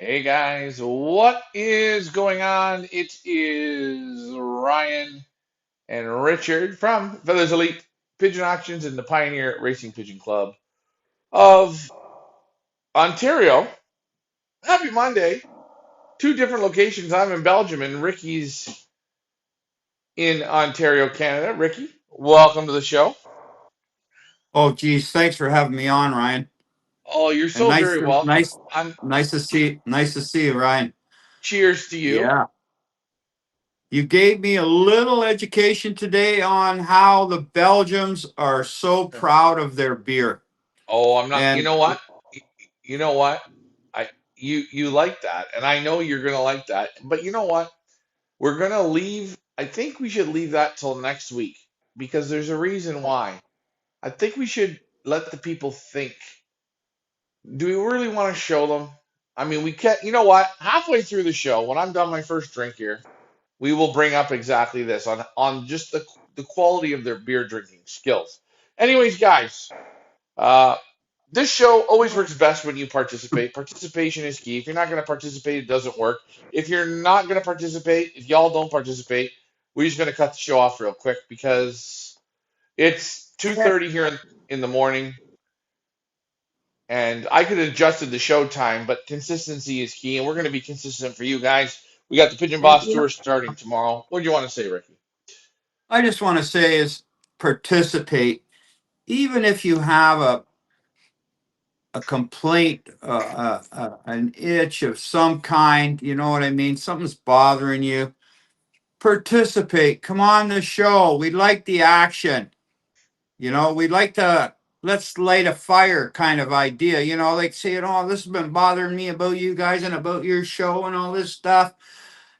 Hey guys, what is going on? It is Ryan and Richard from Feathers Elite Pigeon Auctions and the Pioneer Racing Pigeon Club of Ontario. Happy Monday. Two different locations. I'm in Belgium and Ricky's in Ontario, Canada. Ricky, welcome to the show. Oh, geez, thanks for having me on, Ryan. Oh, you're And so very welcome. I'm nice to see you, Ryan. cheers to you. Yeah, you gave me a little education today on how the Belgians are so proud of their beer. Oh, I'm not. You And know what? You know what? You like that, and I know you're gonna like that. But you know what? We're gonna leave. I think we should leave that till next week because there's a reason why. I think we should let the people think. Do we really want to show them? I mean, we can't. You know what? Halfway through the show, when I'm done my first drink here, we will bring up exactly this on just the quality of their beer drinking skills. Anyways, guys. Uh, This show always works best when you participate. Participation is key. If you're not going to participate, it doesn't work. If you're not going to participate, if y'all don't participate, we're just going to cut the show off real quick because it's 2:30 here in the morning, and I could have adjusted the show time, but consistency is key, and we're going to be consistent for you guys. We got the Pigeon and, Boss Tour starting tomorrow. What do you want to say, Ricky? I just want to say is participate, even if you have a complaint, an itch of some kind. You know what I mean? Something's bothering you. Participate. Come on the show. We like the action. We'd like to let's light a fire kind of idea, like saying, oh, this has been bothering me about you guys and about your show and all this stuff.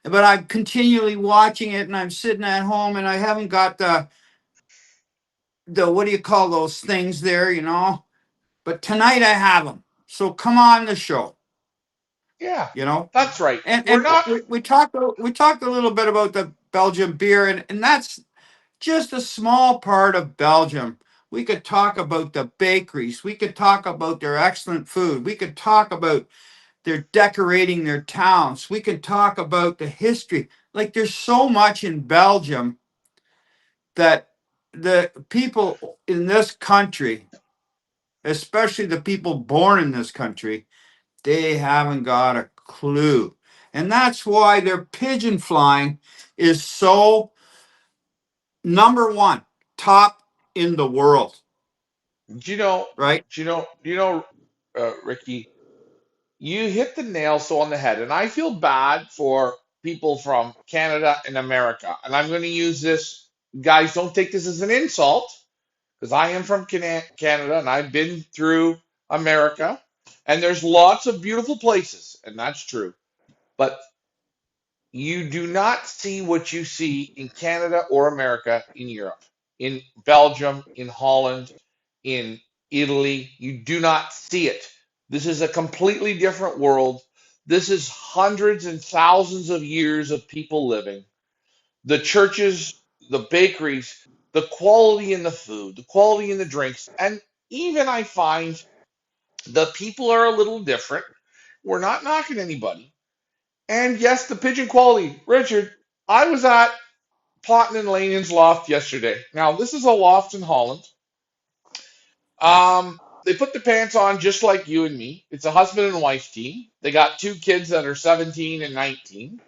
But I'm continually watching it and I'm sitting at home and I haven't got the what do you call those things there. But tonight I have them. So come on the show, Yeah, you know. that's right. And We're and not. we talked a little bit about the Belgian beer and that's just a small part of Belgium. We could talk about the bakeries. We could talk about their excellent food. We could talk about their decorating their towns. We could talk about the history. Like there's so much in Belgium that the people in this country, especially the people born in this country, they haven't got a clue. And that's why their pigeon flying is so number one, top in the world, Do you know? right? Ricky? You hit the nail so on the head, and I feel bad for people from Canada and America. And I'm going to use this, guys. Don't take this as an insult, because I am from Canada and I've been through America, and there's lots of beautiful places, and that's true. But you do not see what you see in Canada or America in Europe, in Belgium, in Holland, in Italy. You do not see it. This is a completely different world. This is hundreds and thousands of years of people living. The churches, the bakeries, the quality in the food, the quality in the drinks, and even I find the people are a little different. We're not knocking anybody. And yes, the pigeon quality. Richard, I was at Plotton and Lanion's loft yesterday. Now, this is a loft in Holland. They put the pants on just like you and me. It's a husband and wife team. They got two kids that are 17 and 19.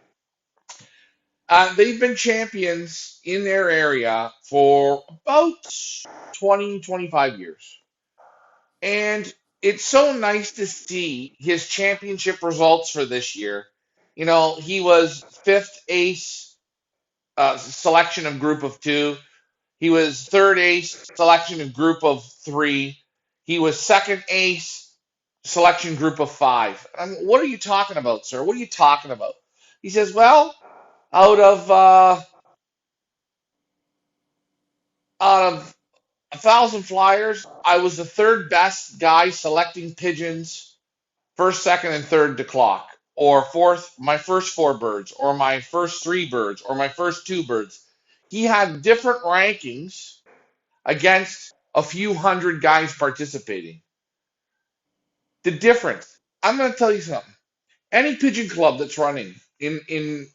They've been champions in their area for about 20, 25 years. And it's so nice to see his championship results for this year. You know, he was fifth ace selection of group of two. He was third ace selection of group of three. He was second ace selection group of five. I mean, what are you talking about, sir? What are you talking about? He says, well, out of uh, out of 1,000 flyers, I was the third best guy selecting pigeons, first, second, and third to clock, or fourth, my first four birds, or my first three birds, or my first two birds. He had different rankings against a few hundred guys participating. The difference, I'm going to tell you something. any pigeon club that's running in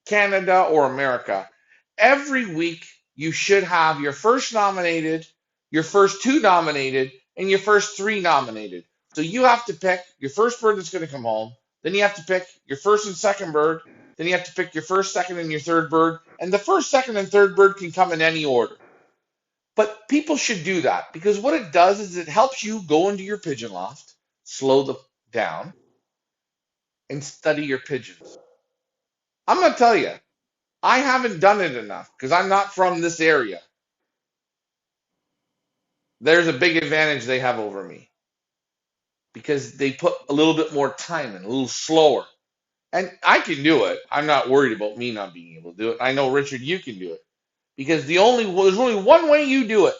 Canada or America, every week you should have your first nominated, your first two nominated, and your first three nominated. So you have to pick your first bird that's going to come home. Then you have to pick your first and second bird. Then you have to pick your first, second, and your third bird. And the first, second, and third bird can come in any order. But people should do that because what it does is it helps you go into your pigeon loft, slow the down, and study your pigeons. I'm going to tell you, I haven't done it enough because I'm not from this area. There's a big advantage they have over me because they put a little bit more time in, a little slower. And I can do it. I'm not worried about me not being able to do it. I know, Richard, you can do it because there's only one way you do it,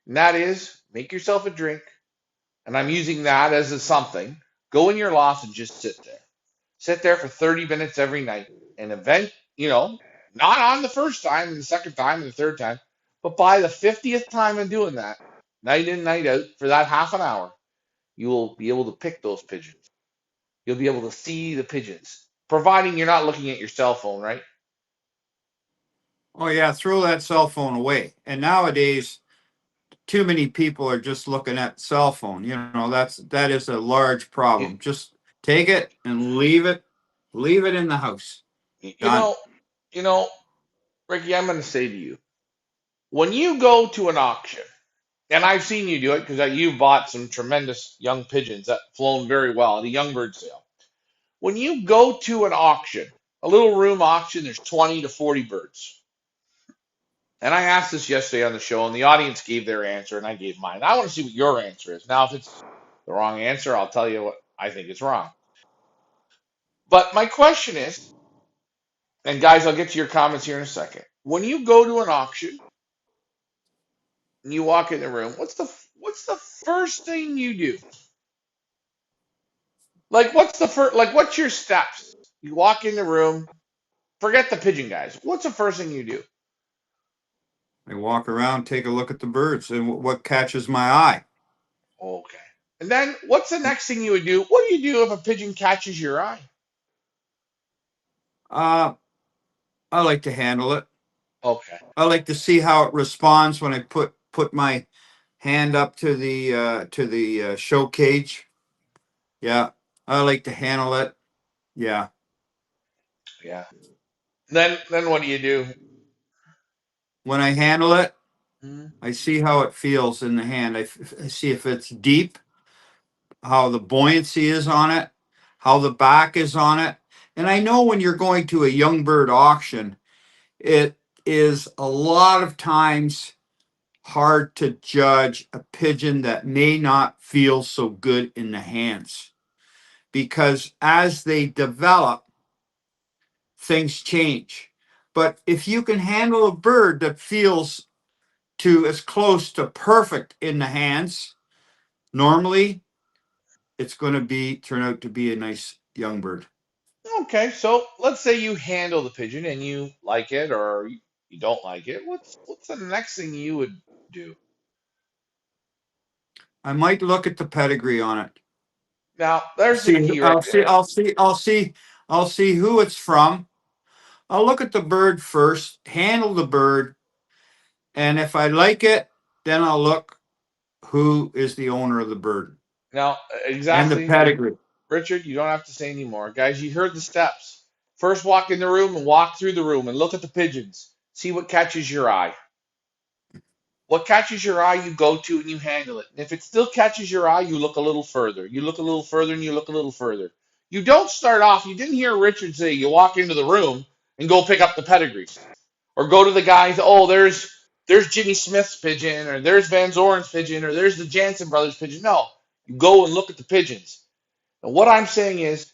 and that is make yourself a drink. And I'm using that as a something. Go in your loft and just sit there. Sit there for 30 minutes every night. And event, not on the first time and the second time and the third time, but by the 50th time of doing that, night in, night out, for that half an hour, you will be able to pick those pigeons. You'll be able to see the pigeons, providing you're not looking at your cell phone, right? Oh yeah, throw that cell phone away. And nowadays, too many people are just looking at cell phone. That is a large You, problem. Just take it and leave it in the house. you Done. know, you know, Ricky, I'm going to say to you, when you go to an auction, and I've seen you do it because you've bought some tremendous young pigeons that flown very well at a young bird sale. When you go to an auction, a little room auction, there's 20 to 40 birds. And I asked this yesterday on the show, and the audience gave their answer, and I gave mine. I want to see what your answer is. Now, if it's the wrong answer, I'll tell you what I think is wrong. But my question is, and guys, I'll get to your comments here in a second. When you go to an auction and you walk in the room, what's the first thing you do? Like, what's your steps? You walk in the room, forget the pigeon guys. What's the first thing you do? I walk around, take a look at the birds, and what catches my eye. Okay. And then what's the next thing you would do? What do you do if a pigeon catches your eye? Uh, I like to handle it. Okay. I like to see how it responds when I put my hand up to the show cage. Yeah, I like to handle it. Yeah, Yeah. Then what do you do? when I handle it, Hmm. I see how it feels in the hand. I see if it's deep, how the buoyancy is on it, how the back is on it, and I know when you're going to a young bird auction, it is a lot of times hard to judge a pigeon that may not feel so good in the hands because as they develop, things change. But if you can handle a bird that feels to as close to perfect in the hands, normally it's going to be turn out to be a nice young bird. Okay, so let's say you handle the pigeon and you like it or you don't like it. What's the next thing you would do? I might look at the pedigree on it. Now, there's the See, key right I'll see, there. I'll see, I'll see, I'll see who it's from. I'll look at the bird first, handle the bird, and if I like it, then I'll look who is the owner of the bird Now, and the exactly, pedigree. Richard, you don't have to say anymore. Guys, you heard the steps. First, walk in the room and walk through the room and look at the pigeons. See what catches your eye. What catches your eye, you go to and you handle it. And if it still catches your eye, you look a little further. You look a little further and you look a little further. You don't start off, you didn't hear Richard say you walk into the room and go pick up the pedigrees. Or go to the guys, oh, there's Jimmy Smith's pigeon, or there's Van Zoren's pigeon, or there's the Jansen brothers' pigeon. No. You go and look at the pigeons. And what I'm saying is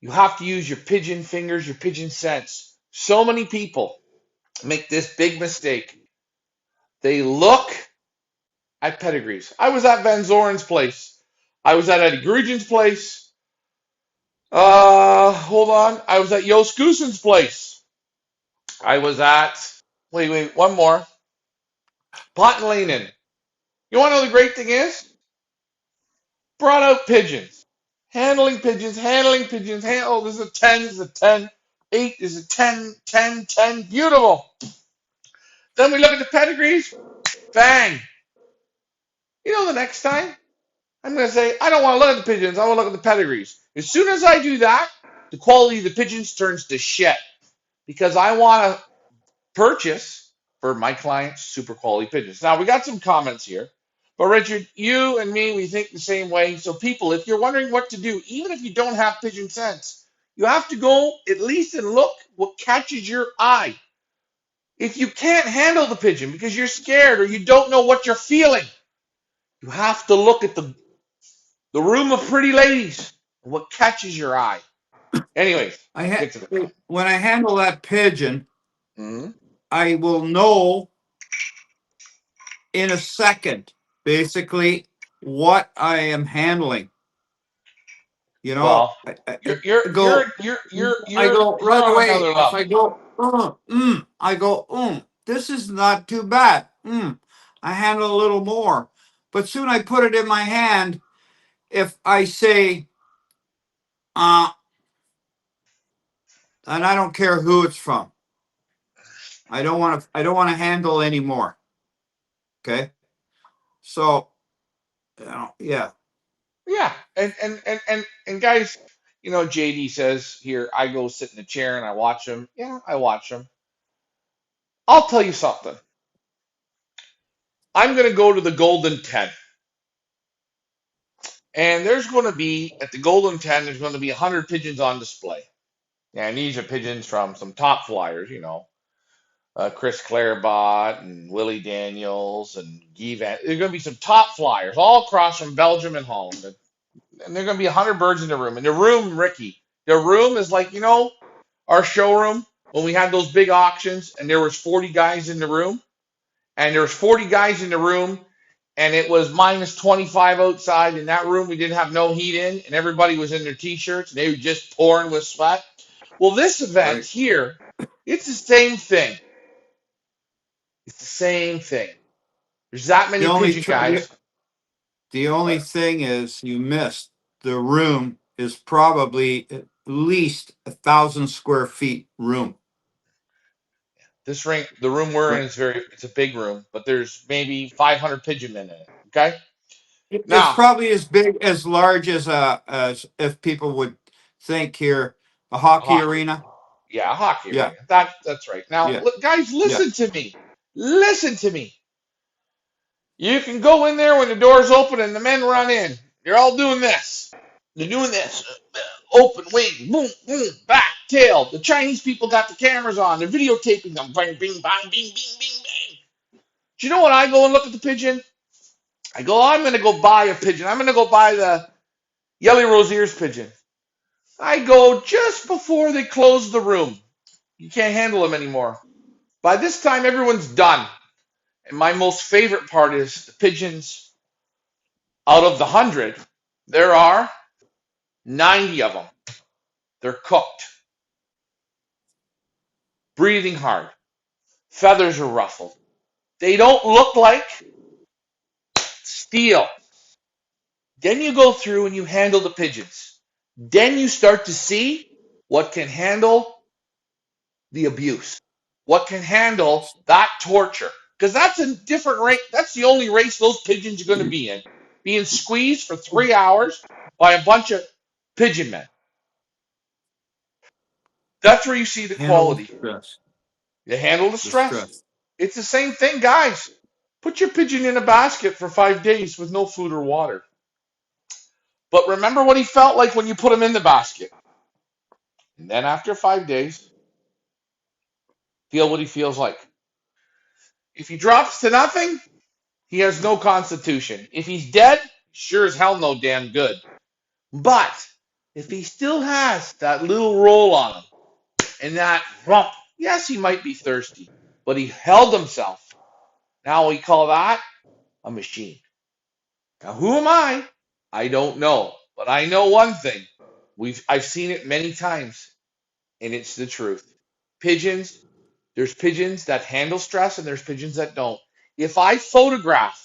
you have to use your pigeon fingers, your pigeon sense. So many people make this big mistake. They look at pedigrees. I was at Van Zoren's place. I was at Eddie Grugen's place. Hold on. I was at Joost Goosen's place. I was at, wait, one more. Pot and Leanin. You want to know the great thing is? Brought out pigeons. Handling pigeons, handling pigeons. Oh, this is a 10, this is a 10. 8 is a 10, 10, 10. Beautiful. Then we look at the pedigrees. Bang. You know, the next time, I'm going to say, I don't want to look at the pigeons. I want to look at the pedigrees. As soon as I do that, the quality of the pigeons turns to shit because I want to purchase for my clients super quality pigeons. Now, we got some comments here. But Richard, you and me, we think the same way. So people, if you're wondering what to do, even if you don't have pigeon sense, you have to go at least and look what catches your eye. If you can't handle the pigeon because you're scared or you don't know what you're feeling, you have to look at the room of pretty ladies and what catches your eye. Anyways, I ha- get to the point. when I handle that pigeon, Mm-hmm. I will know in a second, basically, what I am handling. You know, Well, you're you're I you're go, you're you're I you're go you're right on away. another If I level. go, I go, this is not too bad. I handle a little more. But soon I put it in my hand. If I say, uh, and I don't care who it's from, I don't want to. I don't want to handle anymore. Okay, so yeah, Yeah, and guys, JD says here, I go sit in the chair and I watch them. Yeah, I watch them. I'll tell you something. I'm gonna go to the Golden 10, and there's going to be at the Golden 10, there's going to be 100 pigeons on display. And these are pigeons from some top flyers, Chris Clarebot and Willie Daniels and Guy Van. There's going to be some top flyers all across from Belgium and Holland. And there are going to be 100 birds in the room. And the room, Ricky, the room is like, our showroom when we had those big auctions and there was 40 guys in the room. And there was 40 guys in the room and it was minus 25 outside. In that room, we didn't have no heat in, and everybody was in their t-shirts, and they were just pouring with sweat. Well, this event right. here, it's the same thing. It's the same thing. There's that The many only pigeon tr- guys. the only thing is you missed. The room is probably at least 1,000 square feet room. The room we're in Right. is it's a big room, but there's maybe 500 pigeon men in it. Okay. It's Now, probably as big, as large as if people would think here, a hockey hockey. arena. Yeah, a hockey Yeah, arena. That's right. Now, yeah, look, guys, yeah. listen to me. Listen to me. You can go in there when the doors open and the men run in. They're all doing this. They're doing this. Open wing, boom, boom, back, tail. The Chinese people got the cameras on. They're videotaping them. Bang, bing, bang, bing, bing, bing, bang. Do you know when I go and look at the pigeon? I go, I'm going to go buy a pigeon. I'm going to go buy the Yelly Rose Ears pigeon. I go just before they close the room. You can't handle them anymore. By this time, everyone's done. And my most favorite part is the pigeons. Out of the 100, there are 90 of them. They're cooked, breathing hard. Feathers are ruffled. They don't look like steel. Then you go through and you handle the pigeons. Then you start to see what can handle the abuse, what can handle that torture. Because that's a different race. That's the only race those pigeons are going to be in. Being squeezed for 3 hours by a bunch of pigeon men. That's where you see the Handle the quality. stress. You handle the The stress. stress. It's the same thing, guys. Put your pigeon in a basket for 5 days with no food or water. But remember what he felt like when you put him in the basket. And then after 5 days, feel what he feels like. If he drops to nothing, he has no constitution. If he's dead, sure as hell no damn good. But if he still has that little roll on him and that rump, yes, he might be thirsty, but he held himself. Now we call that a machine. Now, who am I? I don't know, but I know one thing. I've seen it many times, and it's the truth. Pigeons, there's pigeons that handle stress, and there's pigeons that don't. If I photograph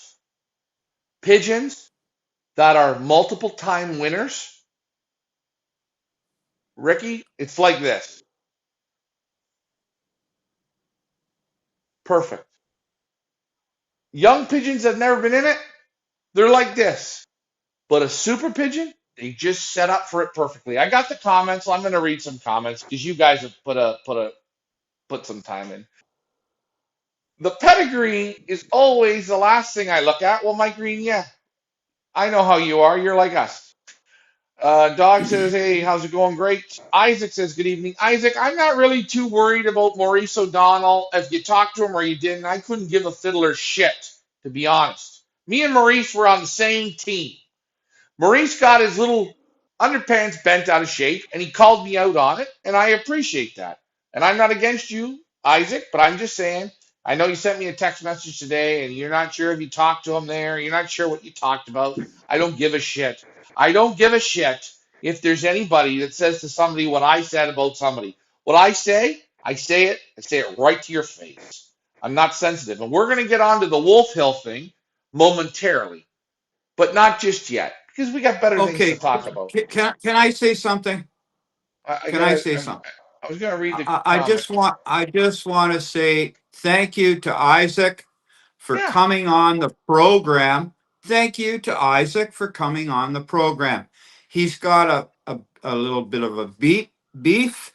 pigeons that are multiple time winners, Ricky, it's like this. Perfect. Young pigeons that have never been in it, they're like this. But a super pigeon, they just set up for it perfectly. I got the comments. So I'm going to read some comments because you guys have put some time in. The pedigree is always the last thing I look at. Well, Mike Green, yeah, I know how you are. You're like us. Dog says, "Hey, how's it going? Great." Isaac says, "Good evening." Isaac, I'm not really too worried about Maurice O'Donnell. If you talked to him or you didn't, I couldn't give a fiddler shit, to be honest. Me and Maurice were on the same team. Maurice got his little underpants bent out of shape, and he called me out on it, and I appreciate that. And I'm not against you, Isaac, but I'm just saying, I know you sent me a text message today, and you're not sure if you talked to him there, you're not sure what you talked about. I don't give a shit. I don't give a shit if there's anybody that says to somebody what I said about somebody. What I say it, I say it right to your face. I'm not sensitive. And we're going to get on to the Wolf Hill thing momentarily, but not just yet because we got better things to Okay, talk about. can I say something? I Can I gotta. say something? I was gonna read the I comment. I just want to say thank you to Isaac for Yeah. coming on the program. Thank you to Isaac for coming on the program. He's got a little bit of a beef,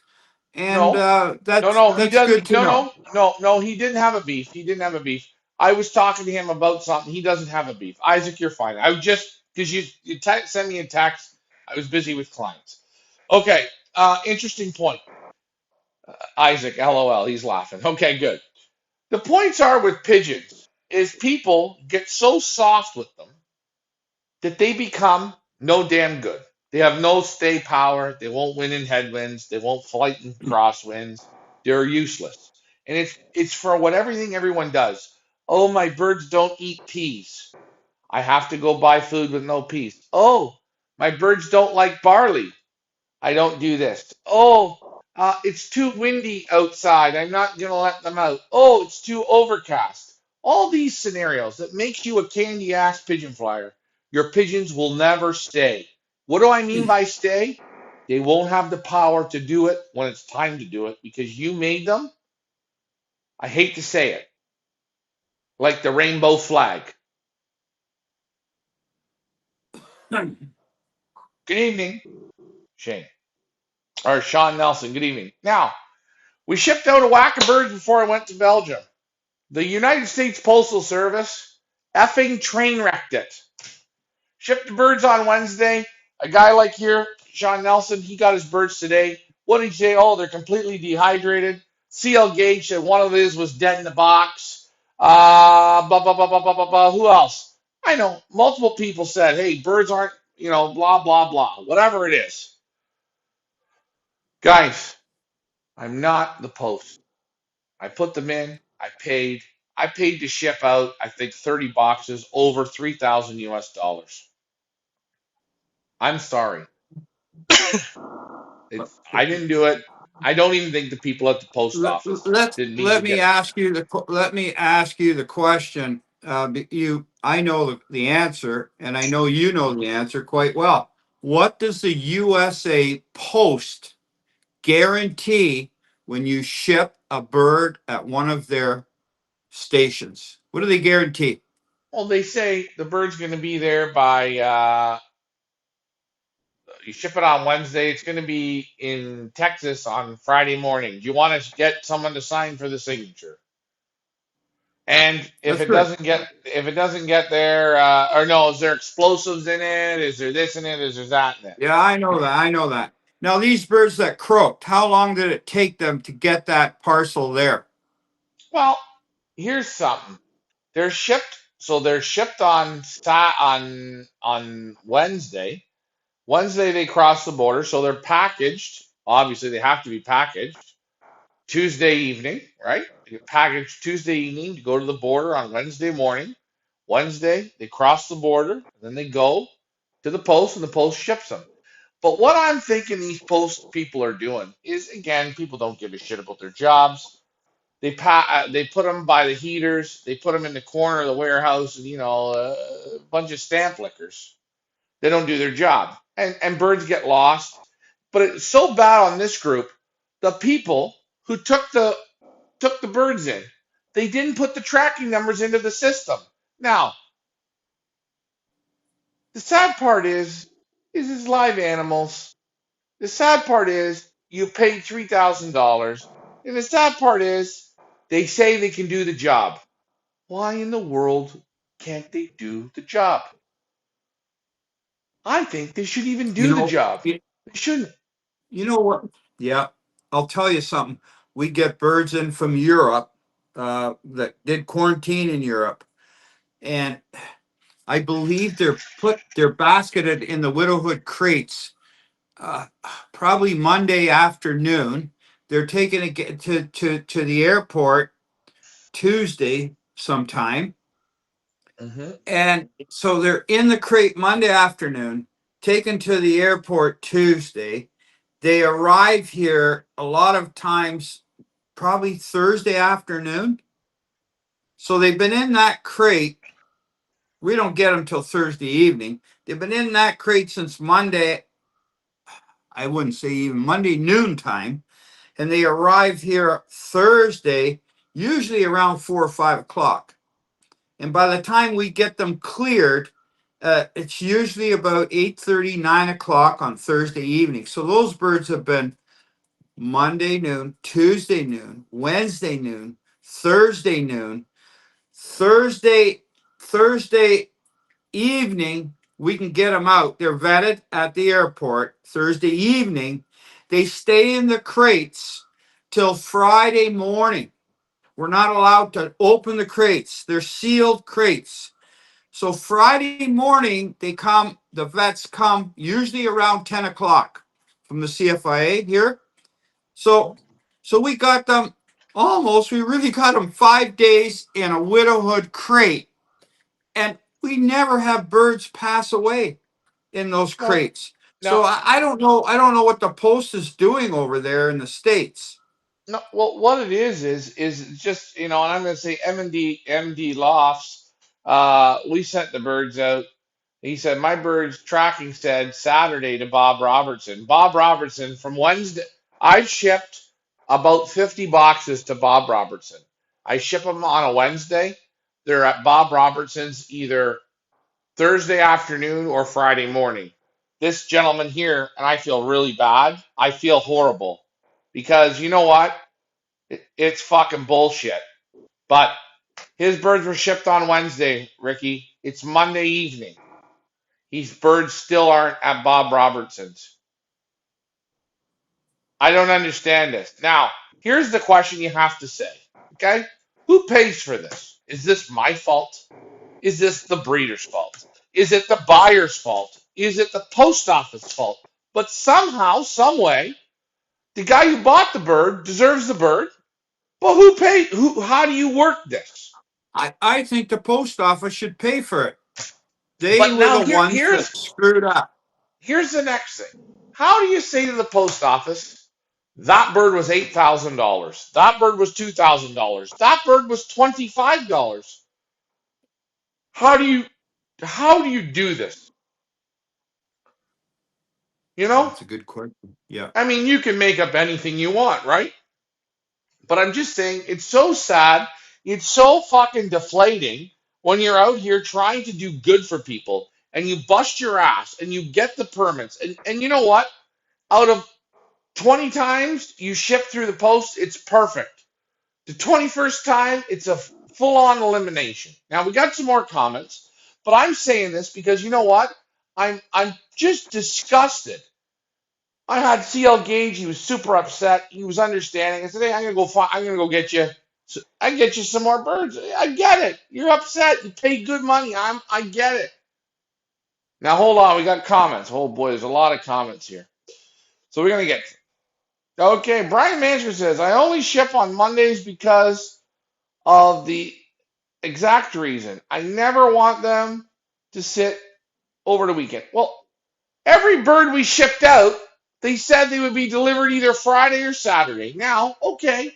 and No. No. No. He that's good doesn't. to No. know. No. No. No. He didn't have a beef. He didn't have a beef. I was talking to him about something. He doesn't have a beef. Isaac, you're fine. I was just because you sent me a text. I was busy with clients. Okay. Interesting point. Isaac, LOL. He's laughing. Okay. Good. The points are with pigeons is people get so soft with them that they become no damn good. They have no stay power. They won't win in headwinds. They won't fight in crosswinds. They're useless. And it's for what everything everyone does. Oh, my birds don't eat peas. I have to go buy food with no peas. Oh, my birds don't like barley. I don't do this. Oh, it's too windy outside. I'm not going to let them out. Oh, it's too overcast. All these scenarios that makes you a candy ass pigeon flyer. Your pigeons will never stay. What do I mean by stay? They won't have the power to do it when it's time to do it because you made them. I hate to say it, like the rainbow flag. Good evening, Shane. Or Sean Nelson. Good evening. Now, we shipped out a whack of birds before I went to Belgium. The United States Postal Service effing train wrecked it. Shipped the birds on Wednesday. A guy like here, Sean Nelson, he got his birds today. What did he say? Oh, they're completely dehydrated. CL Gage said one of his was dead in the box. Who else? I know multiple people said, hey, birds aren't, blah, blah, blah, whatever it is. Guys, I'm not the post. I put them in. I paid. I paid to ship out, I think, 30 boxes over 3,000 US dollars. I'm sorry. I didn't do it. I don't even think the people at the post office didn't mean to Let me get. ask you let me ask you the question. I know the answer, and I know you know the answer quite well. What does the USA Post guarantee when you ship a bird at one of their stations? What do they guarantee? Well, they say the bird's going to be there by. You ship it on Wednesday. It's going to be in Texas on Friday morning. Do you want to get someone to sign for the signature? And That's good. if it doesn't get there, or no, is there explosives in it? Is there this in it? Is there that in it? Yeah, I know that. I know that. Now, these birds that croaked, how long did it take them to get that parcel there? Well, here's something. They're shipped on on Wednesday. Wednesday they cross the border, so they're packaged. Obviously, they have to be packaged Tuesday evening, right? They get packaged Tuesday evening to go to the border on Wednesday morning. Wednesday they cross the border, and then they go to the post, and the post ships them. But what I'm thinking these post people are doing is, again, people don't give a shit about their jobs. They put them by the heaters. They put them in the corner of the warehouse, and a bunch of stamp lickers. They don't do their job, and birds get lost. But it's so bad on this group. The people who took the birds in, they didn't put the tracking numbers into the system. Now, the sad part is it's live animals. The sad part is you paid $3,000, and the sad part is they say they can do the job. Why in the world can't they do the job? I think they should even You do the know, job. you, They shouldn't. you know what? Yeah, I'll tell you something. We get birds in from Europe that did quarantine in Europe, and I believe they're basketed in the widowhood crates. Uh, Probably Monday afternoon. They're taking it to the airport Tuesday sometime. Hmm. And so they're in the crate Monday afternoon, taken to the airport Tuesday. They arrive here a lot of times, probably Thursday afternoon. So they've been in that crate. We don't get them till Thursday evening. They've been in that crate since Monday, I wouldn't say even Monday noontime. And they arrive here Thursday, usually around 4 or 5 o'clock. And by the time we get them cleared, it's usually about 8:30, 9 o'clock on Thursday evening. So those birds have been Monday noon, Tuesday noon, Wednesday noon, Thursday noon, Thursday, Thursday evening. We can get them out. They're vetted at the airport Thursday evening. They stay in the crates till Friday morning. We're not allowed to open the crates. They're sealed crates. So Friday morning, the vets come usually around 10 o'clock from the CFIA here. So, so we really got them 5 days in a widowhood crate. And we never have birds pass away in those No, crates. So no, I don't know what the post is doing over there in the States. no. Well, what it is just and I'm going to say MD Lofts. We sent the birds out. He said my birds tracking said Saturday to Bob Robertson. Bob Robertson from Wednesday. I've shipped about 50 boxes to Bob Robertson. I ship them on a Wednesday. They're at Bob Robertson's either Thursday afternoon or Friday morning. This gentleman here, and I feel really bad. I feel horrible because you know what? It's fucking bullshit. But his birds were shipped on Wednesday, Ricky. It's Monday evening. His birds still aren't at Bob Robertson's. I don't understand this. Now, here's the question you have to say. Okay? Who pays for this? Is this my fault? Is this the breeder's fault? Is it the buyer's fault? Is it the post office fault? But somehow, some way, the guy who bought the bird deserves the bird. But who paid? Who? How do you work this? I think the post office should pay for it. They But were now the ones that screwed up. here's the next thing. How do you say to the post office, that bird was $8,000. That bird was $2,000. That bird was $25. How do you how do you do this? You know? That's a good question. Yeah. I mean, you can make up anything you want, right? But I'm just saying, it's so sad. It's so fucking deflating when you're out here trying to do good for people and you bust your ass and you get the permits. And you know what? Out of 20 times you ship through the post, it's perfect. The 21st time, it's a full on elimination. Now, we got some more comments, but I'm saying this because you know what? I'm just disgusted. I had CL Gage. He was super upset. He was understanding. I said, "Hey, I'm gonna go get you. I get you some more birds. I get it. You're upset. You paid good money. I get it." Now hold on. We got comments. Oh boy, there's a lot of comments here. So we're gonna get. Okay, Brian Mancher says I only ship on Mondays because of the exact reason. I never want them to sit over the weekend. Well, every bird we shipped out, they said they would be delivered either Friday or Saturday. Now, okay,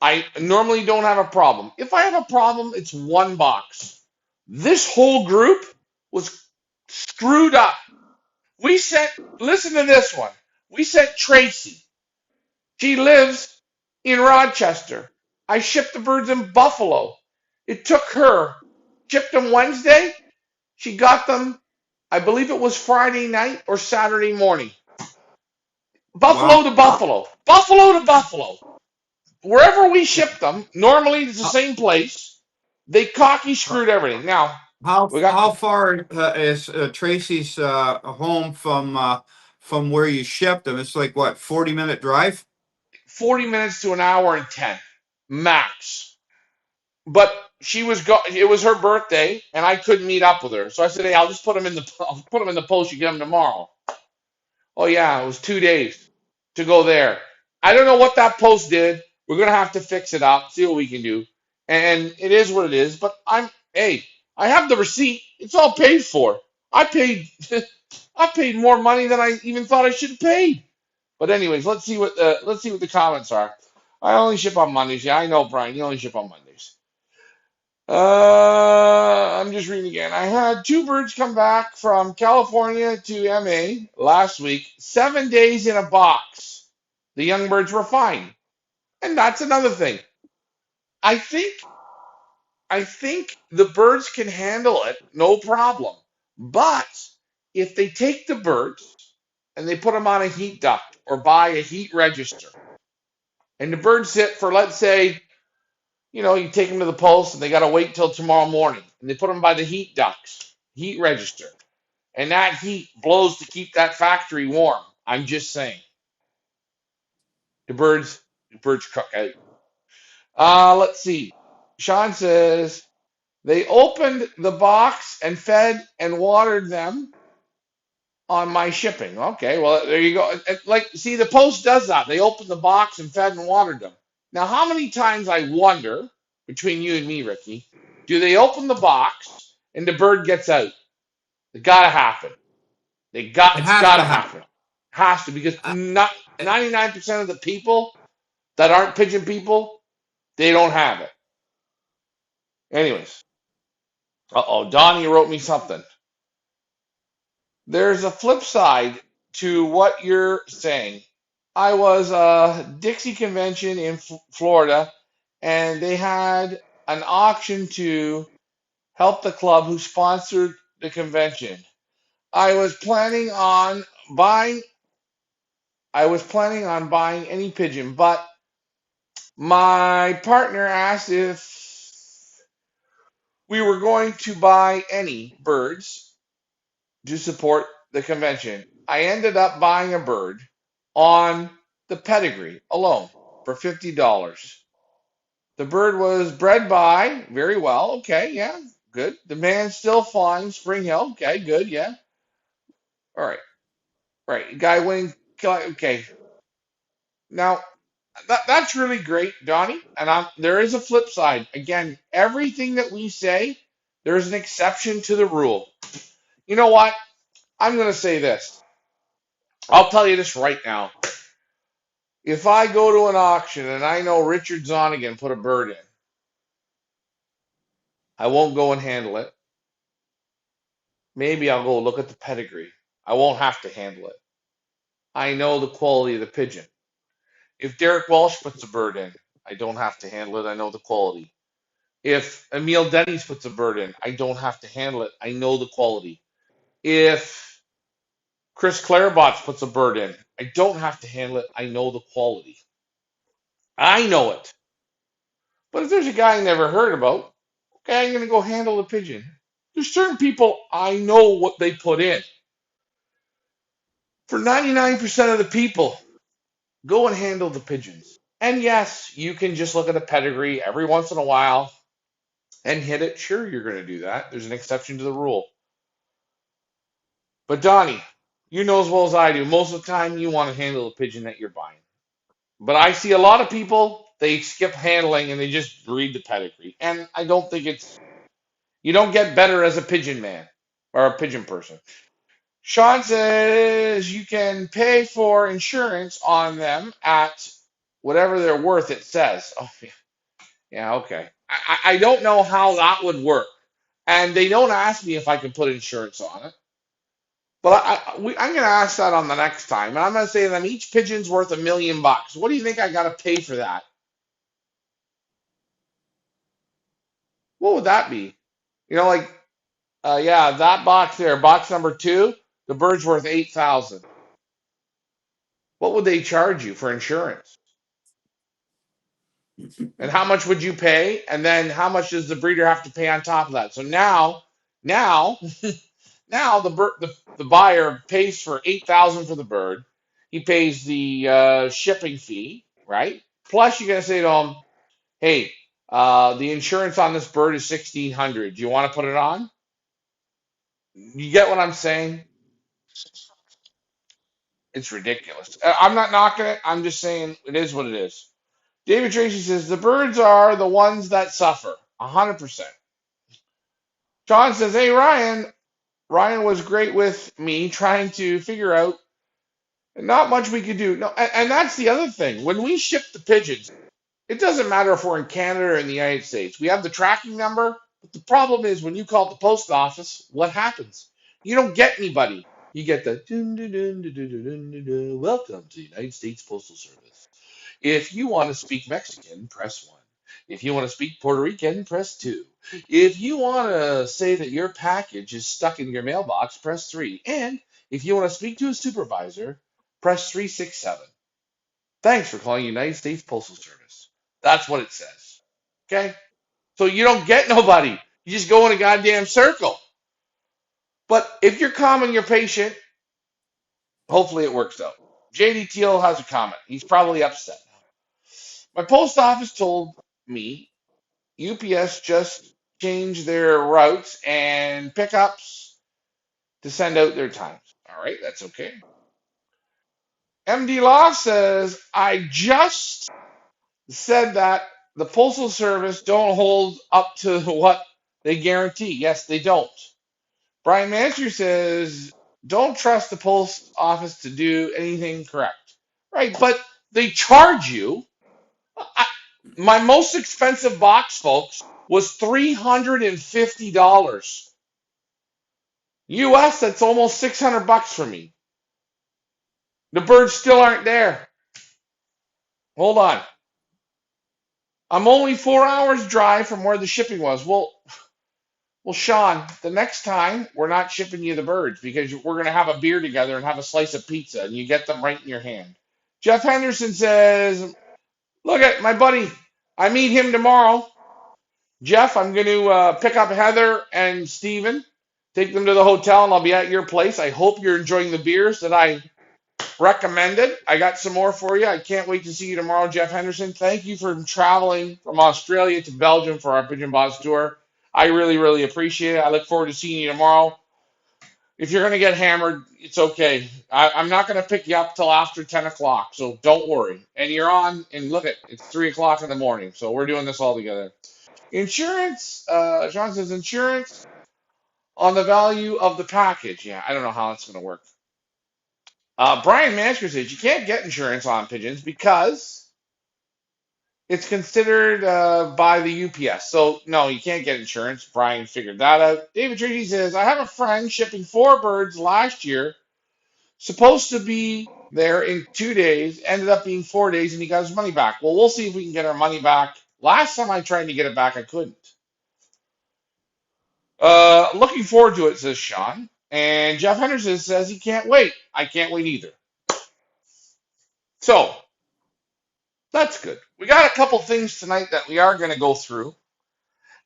I normally don't have a problem. If I have a problem, it's one box. This whole group was. Screwed up. We sent, listen to this one. We sent Tracy. She lives in Rochester. I shipped the birds in Buffalo. It took her, shipped them Wednesday. She got them, I believe it was Friday night or Saturday morning. Buffalo Wow. to Buffalo. Buffalo to Buffalo. Wherever we Yeah. ship them, normally it's the How same place. They cocky how screwed everything. Now, how we got how far is Tracy's home from where you shipped them? It's like what, 40-minute drive? 40 minutes to an hour and 10 max. But it was her birthday and I couldn't meet up with her. So I said, "Hey, I'll put them in the post, you get them tomorrow." Oh yeah, it was 2 days to go there. I don't know what that post did. We're gonna have to fix it up, see what we can do. And it is what it is. But hey, I have the receipt. It's all paid for. I paid, I paid more money than I even thought I should have paid. But anyways, let's see what the comments are. I only ship on Mondays. Yeah, I know, Brian. You only ship on Mondays. I'm just reading again. I had two birds come back from California to MA last week, 7 days in a box. The young birds were fine. And that's another thing. I think I think the birds can handle it, no problem. But if they take the birds and they put them on a heat duct or buy a heat register, and the birds sit for, let's say, you take them to the post and they got to wait till tomorrow morning, and they put them by the heat ducts, heat register, and that heat blows to keep that factory warm. I'm just saying, the birds, the birds cook out. Let's see. Sean says they opened the box and fed and watered them on my shipping. Okay, well there you go. Like, see, the post does that. They opened the box and fed and watered them. Now, how many times I wonder, between you and me, Ricky, do they open the box and the bird gets out? It gotta happen. It It's has gotta to happen. happen. Has to, because Uh, 99% of the people that aren't pigeon people, they don't have it. Anyways, Donnie wrote me something. There's a flip side to what you're saying. I was a Dixie convention in Florida, and they had an auction to help the club who sponsored the convention. I was planning on buying. I was planning on buying any pigeon, but my partner asked if we were going to buy any birds to support the convention. I ended up buying a bird on the pedigree alone for $50. The bird was bred by very well. Okay, yeah, good. The man's still flying Spring Hill. Okay, good, yeah. All right, right. Guy winning. Okay, now that's really great, Donnie. And there is a flip side. Again, everything that we say, there's an exception to the rule. You know what? I'm going to say this. I'll tell you this right now. If I go to an auction and I know Richard Zonigan put a bird in, I won't go and handle it. Maybe I'll go look at the pedigree. I won't have to handle it. I know the quality of the pigeon. If Derek Walsh puts a bird in, I don't have to handle it. I know the quality. If Emil Denny's puts a bird in, I don't have to handle it. I know the quality. If Chris Clairbots puts a bird in, I don't have to handle it. I know the quality. I know it. But if there's a guy I never heard about, okay, I'm going to go handle the pigeon. There's certain people I know what they put in. For 99% of the people, go and handle the pigeons. And yes, you can just look at a pedigree every once in a while and hit it. Sure, you're going to do that. There's an exception to the rule. But Donnie, you know as well as I do, most of the time you want to handle the pigeon that you're buying. But I see a lot of people, they skip handling and they just read the pedigree. And I don't think you don't get better as a pigeon man or a pigeon person. Sean says you can pay for insurance on them at whatever they're worth, it says. Oh, yeah, yeah, okay. I don't know how that would work. And they don't ask me if I can put insurance on it. But I'm going to ask that on the next time, and I'm going to say to them each pigeon's worth $1 million. What do you think I got to pay for that? What would that be? Like yeah, that box there, box number two, the bird's worth 8,000. What would they charge you for insurance? And how much would you pay? And then how much does the breeder have to pay on top of that? So now, now the buyer pays for 8,000 for the bird. He pays the shipping fee, right? Plus, you're gonna say to him, "Hey, the insurance on this bird is 1,600. Do you want to put it on?" You get what I'm saying? It's ridiculous. I'm not knocking it. I'm just saying it is what it is. David Tracy says the birds are the ones that suffer. 100%. John says, "Hey Ryan, Ryan was great with me trying to figure out not much we could do." No, and that's the other thing. When we ship the pigeons, it doesn't matter if we're in Canada or in the United States. We have the tracking number, but the problem is when you call the post office, what happens? You don't get anybody. You get the dun, dun, dun, dun, dun, dun, dun, dun, dun, welcome to the United States Postal Service. If you want to speak Mexican, press 1. If you want to speak Puerto Rican, press 2. If you want to say that your package is stuck in your mailbox, press 3. And if you want to speak to a supervisor, press 367. Thanks for calling United States Postal Service. That's what it says. Okay? So you don't get nobody. You just go in a goddamn circle. But if you're calm and you're patient, hopefully it works out. JD Teal has a comment. He's probably upset. My post office told me UPS just changed their routes and pickups to send out their times. All right, that's okay. MD Law says, I just said that the Postal Service don't hold up to what they guarantee. Yes, they don't. Brian Mancher says, don't trust the post office to do anything correct. Right, but they charge you. I, my most expensive box, folks, was $350. US, that's almost $600 for me. The birds still aren't there. Hold on. I'm only 4 hours drive from where the shipping was. Well, Sean, the next time we're not shipping you the birds because we're going to have a beer together and have a slice of pizza and you get them right in your hand. Jeff Henderson says, look at my buddy. I meet him tomorrow. Jeff, I'm going to pick up Heather and Steven, take them to the hotel, and I'll be at your place. I hope you're enjoying the beers that I recommended. I got some more for you. I can't wait to see you tomorrow, Jeff Henderson. Thank you for traveling from Australia to Belgium for our Pigeon Boss tour. I really, really appreciate it. I look forward to seeing you tomorrow. If you're going to get hammered, it's okay. I'm not going to pick you up till after 10 o'clock, so don't worry. And you're on, and look at it's 3 o'clock in the morning, so we're doing this all together. Insurance, Sean says insurance on the value of the package. Yeah, I don't know how that's going to work. Brian Mansker says you can't get insurance on pigeons because it's considered by the UPS. So, no, you can't get insurance. Brian figured that out. David Treaty says, I have a friend shipping 4 birds last year, supposed to be there in 2 days, ended up being 4 days, and he got his money back. Well, we'll see if we can get our money back. Last time I tried to get it back, I couldn't. Looking forward to it, says Sean. And Jeff Henderson says he can't wait. I can't wait either. So, that's good. We got a couple things tonight that we are going to go through.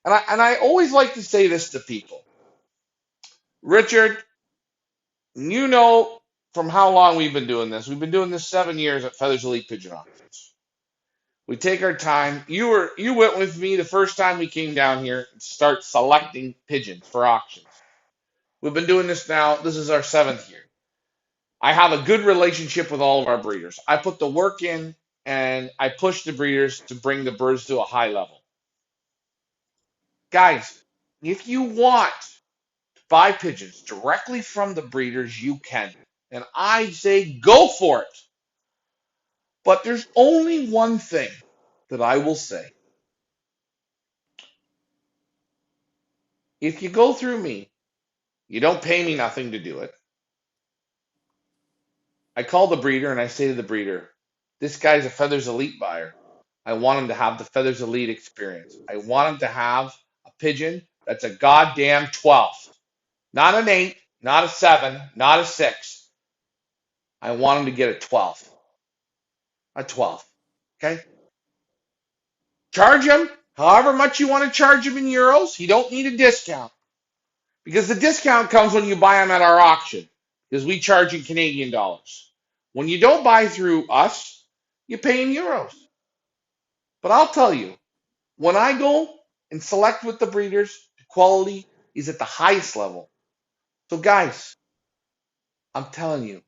And I always like to say this to people. Richard, you know from how long we've been doing this. We've been doing this 7 years at Feathers Elite Pigeon Auctions. We take our time. You went with me the first time we came down here to start selecting pigeons for auctions. We've been doing this now. This is our 7th year. I have a good relationship with all of our breeders. I put the work in and I push the breeders to bring the birds to a high level. Guys, if you want to buy pigeons directly from the breeders, you can. And I say go for it. But there's only one thing that I will say. If you go through me, you don't pay me nothing to do it. I call the breeder and I say to the breeder, this guy's a Feathers Elite buyer. I want him to have the Feathers Elite experience. I want him to have a pigeon that's a goddamn 12. Not an 8, not a 7, not a 6. I want him to get a 12. A 12. Okay? Charge him however much you want to charge him in euros. You don't need a discount because the discount comes when you buy them at our auction because we charge in Canadian dollars. When you don't buy through us, you pay in euros. But I'll tell you, when I go and select with the breeders, the quality is at the highest level. So, guys, I'm telling you,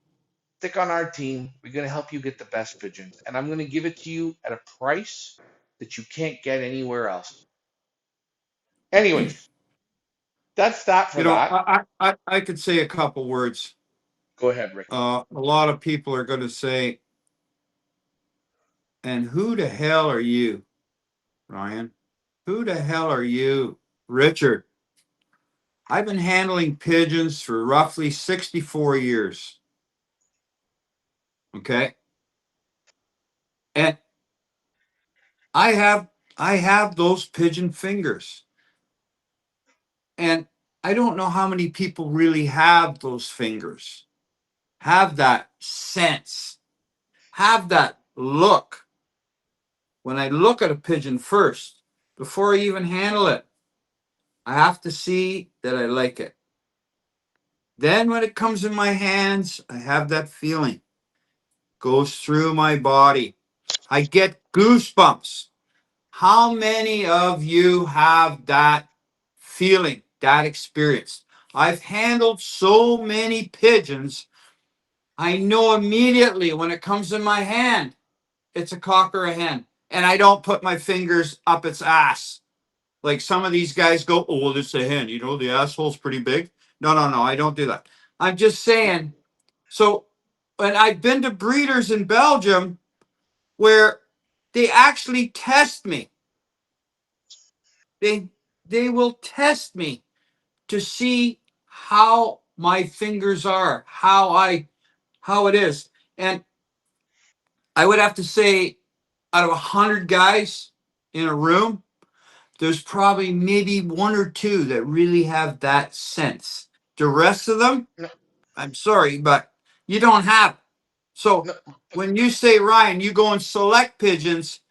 stick on our team. We're going to help you get the best pigeons. And I'm going to give it to you at a price that you can't get anywhere else. Anyways, that's that for You know, that. I could say a couple words. Go ahead, Ricky. A lot of people are going to say, and who the hell are you, Ryan? Who the hell are you? Richard. I've been handling pigeons for roughly 64 years. Okay. And I have I have those pigeon fingers. And I don't know how many people really have those fingers. Have that sense. Have that look. When I look at a pigeon first, before I even handle it, I have to see that I like it. Then when it comes in my hands, I have that feeling. Goes through my body. I get goosebumps. How many of you have that feeling, that experience? I've handled so many pigeons, I know immediately when it comes in my hand, it's a cock or a hen. And I don't put my fingers up its ass. Like some of these guys go, oh, well, it's a hen. You know, the asshole's pretty big. No, no, no, I don't do that. I'm just saying. So, and I've been to breeders in Belgium where they actually test me. They they will test me to see how my fingers are, how it is. And I would have to say out of 100 guys in a room, there's probably maybe one or two that really have that sense. The rest of them, No, I'm sorry, but you don't have it. So no, when you say, Ryan, you go and select pigeons,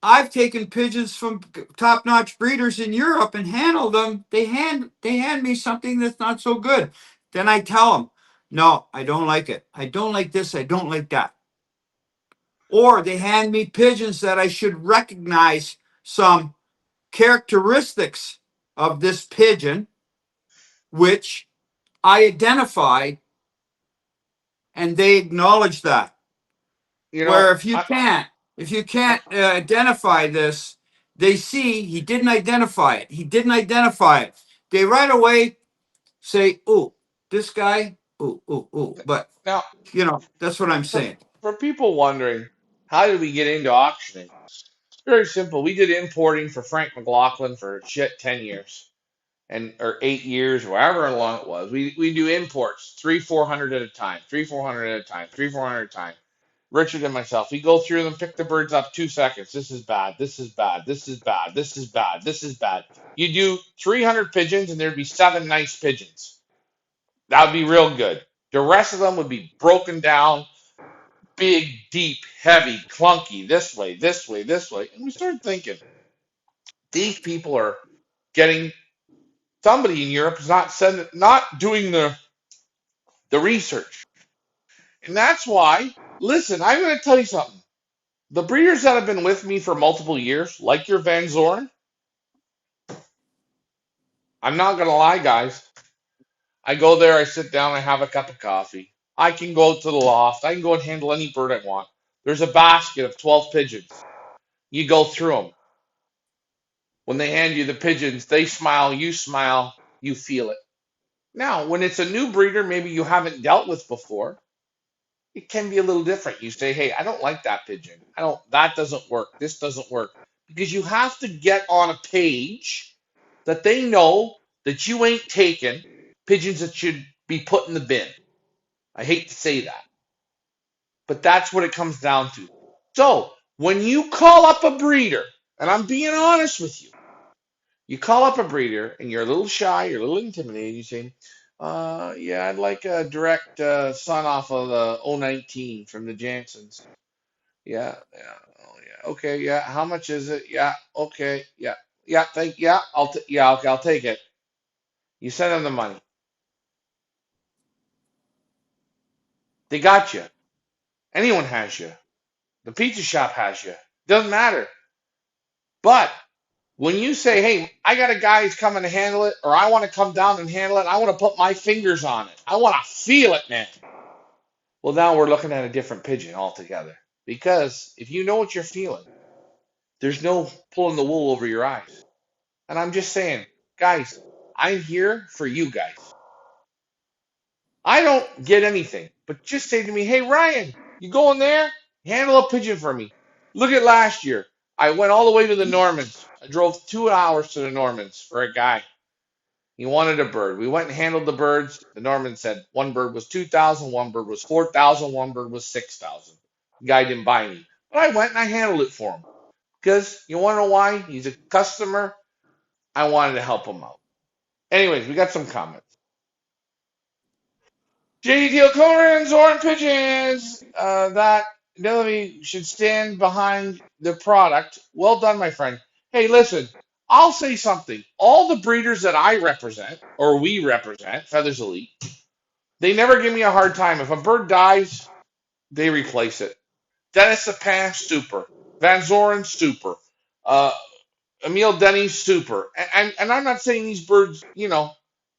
I've taken pigeons from top-notch breeders in Europe and handled them. They hand me something that's not so good. Then I tell them, no, I don't like it. I don't like this. I don't like that. Or they hand me pigeons that I should recognize some characteristics of this pigeon, which I identified, and they acknowledge that. you know, Where if you can't identify this, they see he didn't identify it. He didn't identify it. They right away say, "Oh, this guy, oh." But now that's what I'm for saying. for people wondering, how did we get into auctioning? Very simple. We did importing for Frank McLaughlin for shit 10 years. And or 8 years, or however long it was. We do imports, 300-400 at a time, 300-400 at a time, 300-400 at a time. Richard and myself, we go through them, pick the birds up 2 seconds. This is bad. This is bad. This is bad. This is bad. This is bad. You do 300 pigeons, and there'd be 7 nice pigeons. That would be real good. The rest of them would be broken down, big, deep, heavy, clunky, this way, this way, this way. And we started thinking, these people are getting somebody in Europe is not doing the research. And that's why, listen, I'm going to tell you something. The breeders that have been with me for multiple years, like your Van Zorn, I'm not going to lie, guys. I go there, I sit down, I have a cup of coffee. I can go to the loft. I can go and handle any bird I want. There's a basket of 12 pigeons. You go through them. When they hand you the pigeons, they smile, you feel it. Now, when it's a new breeder, maybe you haven't dealt with before, it can be a little different. You say, hey, I don't like that pigeon. That doesn't work. This doesn't work. Because you have to get on a page that they know that you ain't taking pigeons that should be put in the bin. I hate to say that. But that's what it comes down to. So when you call up a breeder, and I'm being honest with you, you call up a breeder and you're a little shy, you're a little intimidated, you say, yeah, I'd like a direct son off of the 019 from the Jansons. Yeah, yeah, oh yeah, okay, yeah. How much is it? Yeah, okay, yeah, yeah. Yeah, yeah, okay, I'll take it. You send them the money. They got you. Anyone has you. The pizza shop has you. Doesn't matter. But when you say, hey, I got a guy who's coming to handle it, or I want to come down and handle it, I want to put my fingers on it. I want to feel it, man. Well, now we're looking at a different pigeon altogether. Because if you know what you're feeling, there's no pulling the wool over your eyes. And I'm just saying, guys, I'm here for you guys. I don't get anything, but just say to me, hey, Ryan, you go in there, handle a pigeon for me. Look at last year. I went all the way to the Normans. I drove 2 hours to the Normans for a guy. He wanted a bird. We went and handled the birds. The Norman said one bird was 2,000, one bird was 4,000, one bird was 6,000. The guy didn't buy me. But I went and I handled it for him. Because you want to know why? He's a customer. I wanted to help him out. Anyways, we got some comments. JD Corns, orange pigeons. That Melanie should stand behind the product. Well done, my friend. Hey, listen, I'll say something. All the breeders that I represent, or we represent, Feathers Elite, they never give me a hard time. If a bird dies, they replace it. Dennis Sapin, super. Van Zoren, super. Uh, Emil Denny, super. And I'm not saying these birds,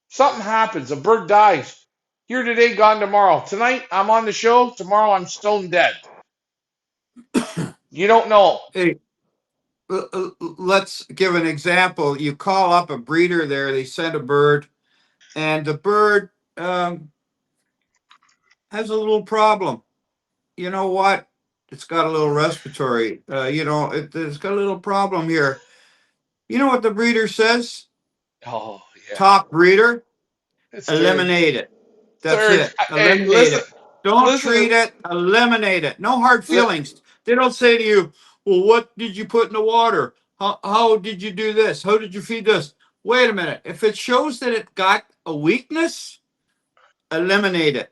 something happens. A bird dies. Here today, gone tomorrow. Tonight, I'm on the show. Tomorrow, I'm stone dead. You don't know. Hey, let's give an example. You call up a breeder there, they send a bird, and the bird has a little problem. You know what? It's got a little respiratory. It's got a little problem here. You know what the breeder says? Oh, yeah. Top breeder, It's third. eliminate it. That's Third. it. Hey, Eliminate listen. it. Don't Listen. treat it. Eliminate it. No hard Li- feelings. They don't say to you, well, what did you put in the water? How did you do this? How did you feed this? Wait a minute. If it shows that it got a weakness, eliminate it.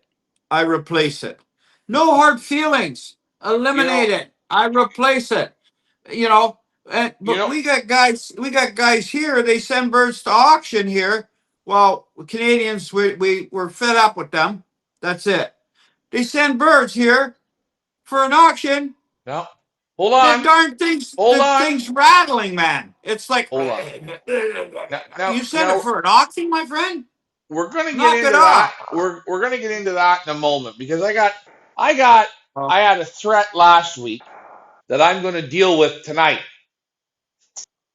I replace it. No hard feelings. you know, Eliminate it. I replace it. You know, you but know, we got guys here, they send birds to auction here. Well, Canadians, we're fed up with them. That's it. They send birds here for an auction. no. Hold The on. darn thing's Hold the on. thing's rattling, man. It's like Hold on. Now, now, you send it now for an auction, my friend. we're gonna get Knock it into that. off. We're gonna get into that in a moment because I got I had a threat last week that I'm gonna deal with tonight.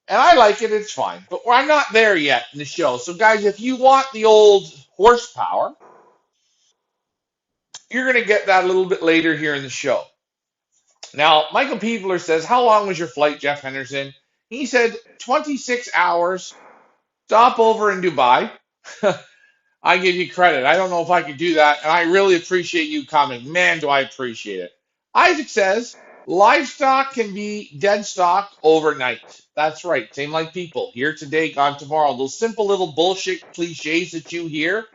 And I like it, it's fine. But I'm not there yet in the show. So guys, if you want the old horsepower, you're gonna get that a little bit later here in the show. Now, Michael Peebler says, how long was your flight, Jeff Henderson? He said 26 hours, stop over in Dubai. I give you credit. I don't know if I could do that, and I really appreciate you coming. Man, do I appreciate it. Isaac says livestock can be dead stock overnight. That's right. Same like people. Here today, gone tomorrow. Those simple little bullshit cliches that you hear,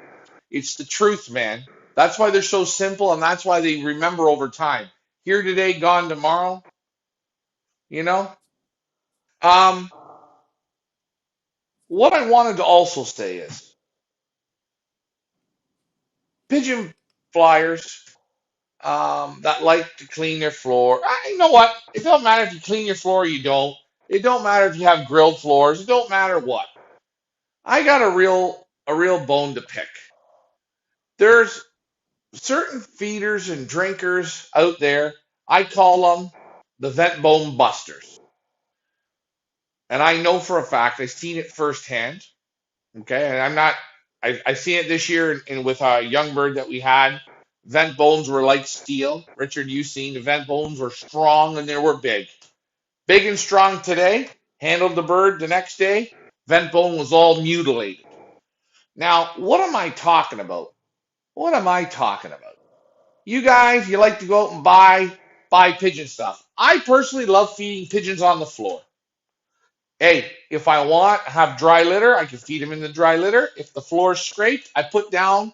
it's the truth, man. That's why they're so simple, and that's why they remember over time. Here today, gone tomorrow. You know. Um, what I wanted to also say is pigeon flyers that like to clean their floor. You know what? It don't matter if you clean your floor or you don't. It don't matter if you have grilled floors. It don't matter what. I got a real bone to pick. There's certain feeders and drinkers out there. I call them the vent bone busters, and I know for a fact I've seen it firsthand. Okay, and I'm not. I seen it this year with a young bird that we had. Vent bones were like steel. Richard, you seen the vent bones were strong and they were big. Big and strong today. Handled the bird the next day. Vent bone was all mutilated. Now, what am I talking about? What am I talking about? You guys, you like to go out and buy pigeon stuff. I personally love feeding pigeons on the floor. Hey, if I want to have dry litter, I can feed them in the dry litter. If the floor is scraped, I put down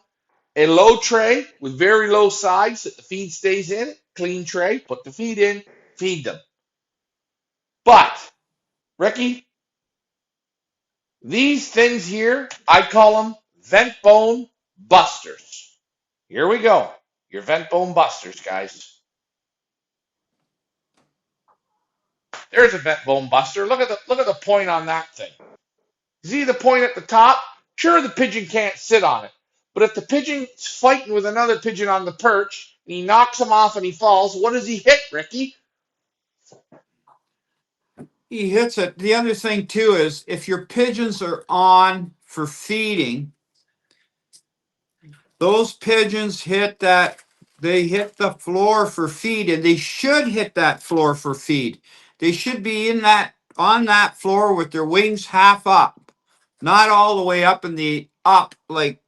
a low tray with very low sides that the feed stays in. Clean tray, put the feed in, feed them. But, Ricky, these things here, I call them vent bone busters. Here we go. Your vent bone busters, guys. There's a vent bone buster. Look at the point on that thing. See the point at the top? Sure, the pigeon can't sit on it. But if the pigeon's fighting with another pigeon on the perch and he knocks him off and he falls, what does he hit, Ricky? He hits it. The other thing too is if your pigeons are on for feeding, those pigeons hit that, they hit the floor for feed, and they should hit that floor for feed. They should be in that, on that floor with their wings half up, not all the way up in the up like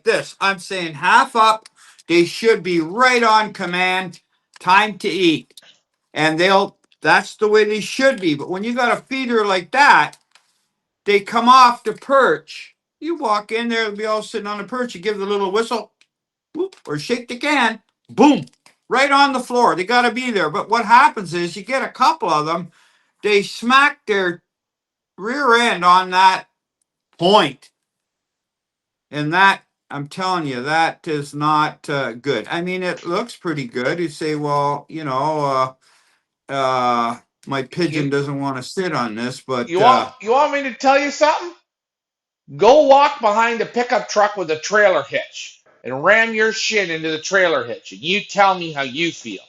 this. I'm saying half up. They should be right on command. Time to eat, and they'll. That's the way they should be. But when you got a feeder like that, they come off the perch. You walk in there, they'll be all sitting on the perch. You give the little whistle, whoop, or shake the can, boom, right on the floor. They got to be there. But what happens is you get a couple of them, they smack their rear end on that point, and that, I'm telling you, that is not good. I mean, it looks pretty good. You say, well, my You pigeon doesn't want to sit on this, but you want me to tell you something? Go walk behind a pickup truck with a trailer hitch and ram your shin into the trailer hitch, and you tell me how you feel.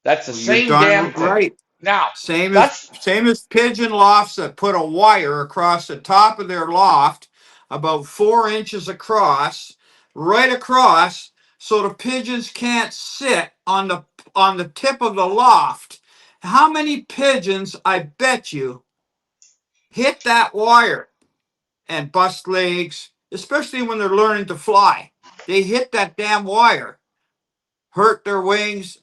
That's the well, you're same darn damn thing. right. Now, Same as that's same as pigeon lofts that put a wire across the top of their loft, about 4 inches across, right across, so the pigeons can't sit on the tip of the loft. How many pigeons, I bet you, hit that wire and bust legs, especially when they're learning to fly? They hit that damn wire, hurt their wings,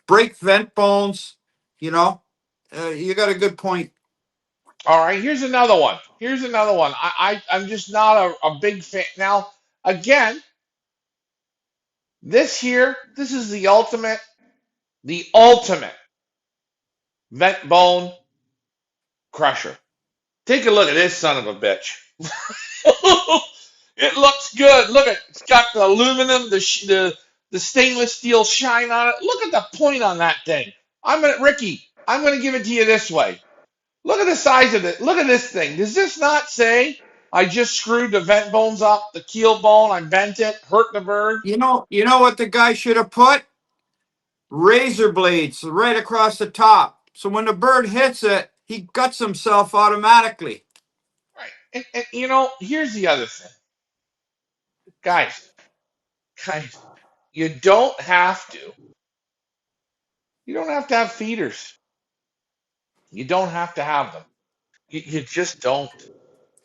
break vent bones. You know, you got a good point. all right. Here's another one. Here's another one. I'm just not a big fan. Now, again, this is the ultimate vent bone crusher. Take a look at this son of a bitch. It looks good. Look at it's got the aluminum, the stainless steel shine on it. Look at the point on that thing. Ricky. I'm gonna give it to you this way. Look at the size of it. Look at this thing. Does this not say I just screwed the vent bones up, the keel bone, I bent it, hurt the bird? You know what the guy should have put? Razor blades right across the top. So when the bird hits it, he guts himself automatically. Right. And here's the other thing. Guys, guys, you don't have to. You don't have to have feeders. You don't have to have them. You just don't.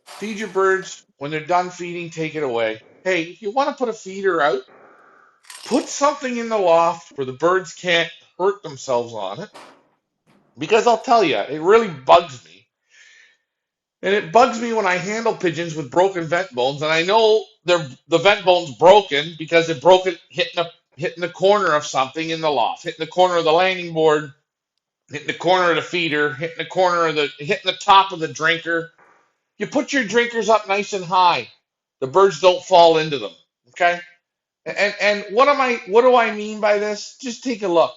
Feed your birds. When they're done feeding, take it away. Hey, if you want to put a feeder out, put something in the loft where the birds can't hurt themselves on it. Because I'll tell you, it really bugs me. And it bugs me when I handle pigeons with broken vent bones, and I know the vent bone's broken because it broke it hitting the corner of something in the loft, hitting the corner of the landing board, hitting the corner of the feeder, hitting the top of the drinker. You put your drinkers up nice and high. The birds don't fall into them. Okay? And what do I mean by this? Just take a look.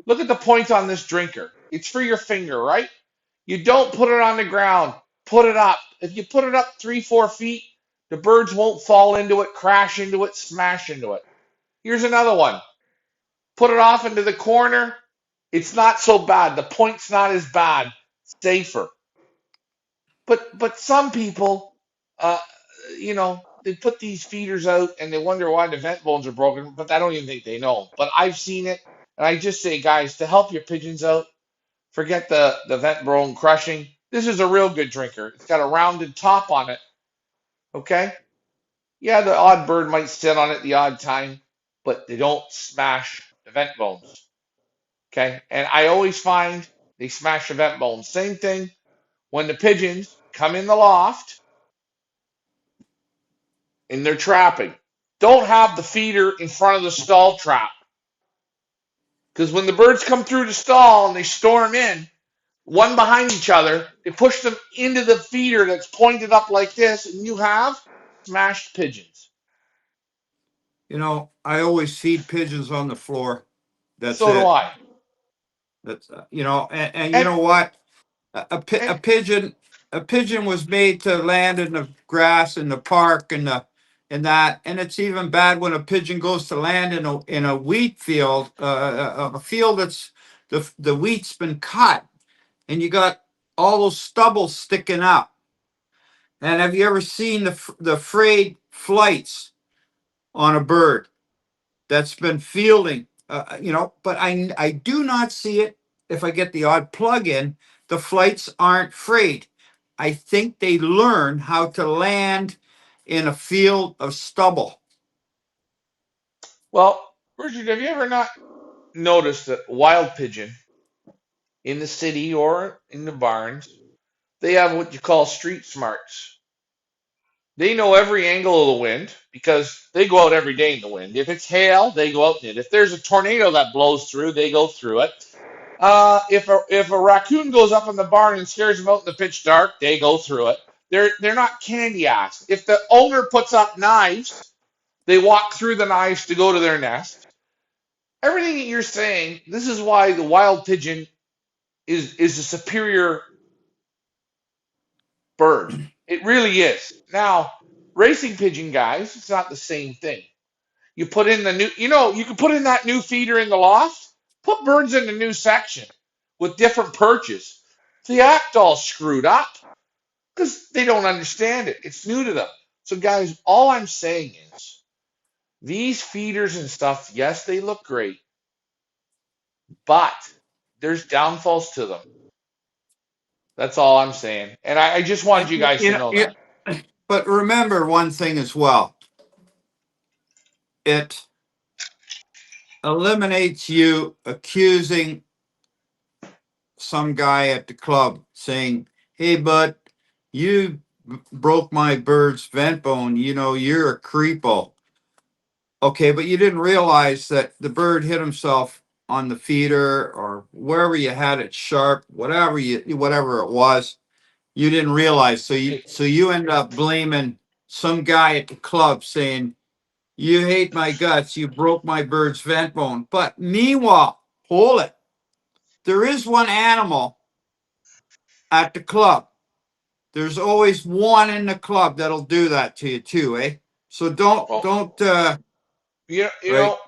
Look at the point on this drinker. It's for your finger, right? You don't put it on the ground. Put it up. If you put it up 3, 4 feet, the birds won't fall into it, crash into it, smash into it. Here's another one. Put it off into the corner. It's not so bad. The point's not as bad. Safer. But some people, uh, they put these feeders out and they wonder why the vent bones are broken. But I don't even think they know. But I've seen it, and I just say, guys, to help your pigeons out, forget the vent bone crushing. This is a real good drinker. It's got a rounded top on it. Okay. Yeah, the odd bird might sit on it the odd time. but they don't smash the vent bones. Okay. And I always find they smash the vent bones. Same thing when the pigeons come in the loft and they're trapping. Don't have the feeder in front of the stall trap. Because when the birds come through the stall and they storm in, one behind each other, they push them into the feeder that's pointed up like this, and you have smashed pigeons. I always feed pigeons on the floor. That's So do it. I. That's and you And, know what? A and pigeon was made to land in the grass in the park and it's even bad when a pigeon goes to land in a wheat field, a field that's the wheat's been cut and you got all those stubble sticking up. And have you ever seen the frayed flights on a bird that's been fielding? But I do not see it. If I get the odd plug in, the flights aren't frayed. I think they learn how to land in a field of stubble. well, Richard, have you ever not noticed that wild pigeon in the city or in the barns, they have what you call street smarts. They know every angle of the wind because they go out every day in the wind. If it's hail, they go out in it. If there's a tornado that blows through, they go through it. If a raccoon goes up in the barn and scares them out in the pitch dark, they go through it. They're not candy ass. If the owner puts up knives, they walk through the knives to go to their nest. Everything that you're saying, this is why the wild pigeon is a superior bird. It really is. Now, racing pigeon guys, it's not the same thing. You put in the new, you can put in that new feeder in the loft, put birds in the new section with different perches. They act all screwed up because they don't understand it. It's new to them. So, guys, all I'm saying is these feeders and stuff, yes, they look great, but there's downfalls to them. That's all I'm saying. And I just wanted And you guys to know that. but remember one thing as well. It eliminates you accusing some guy at the club saying, "Hey, bud, you broke my bird's vent bone. You're a creepo." Okay, but you didn't realize that the bird hit himself on the feeder or wherever you had it sharp, whatever it was. You didn't realize, so you end up blaming some guy at the club saying, "You hate my guts. You broke my bird's vent bone." But meanwhile, hold it. There is one animal at the club. There's always one in the club that'll do that to you too, eh? So don't Well, don't You know, you right? know,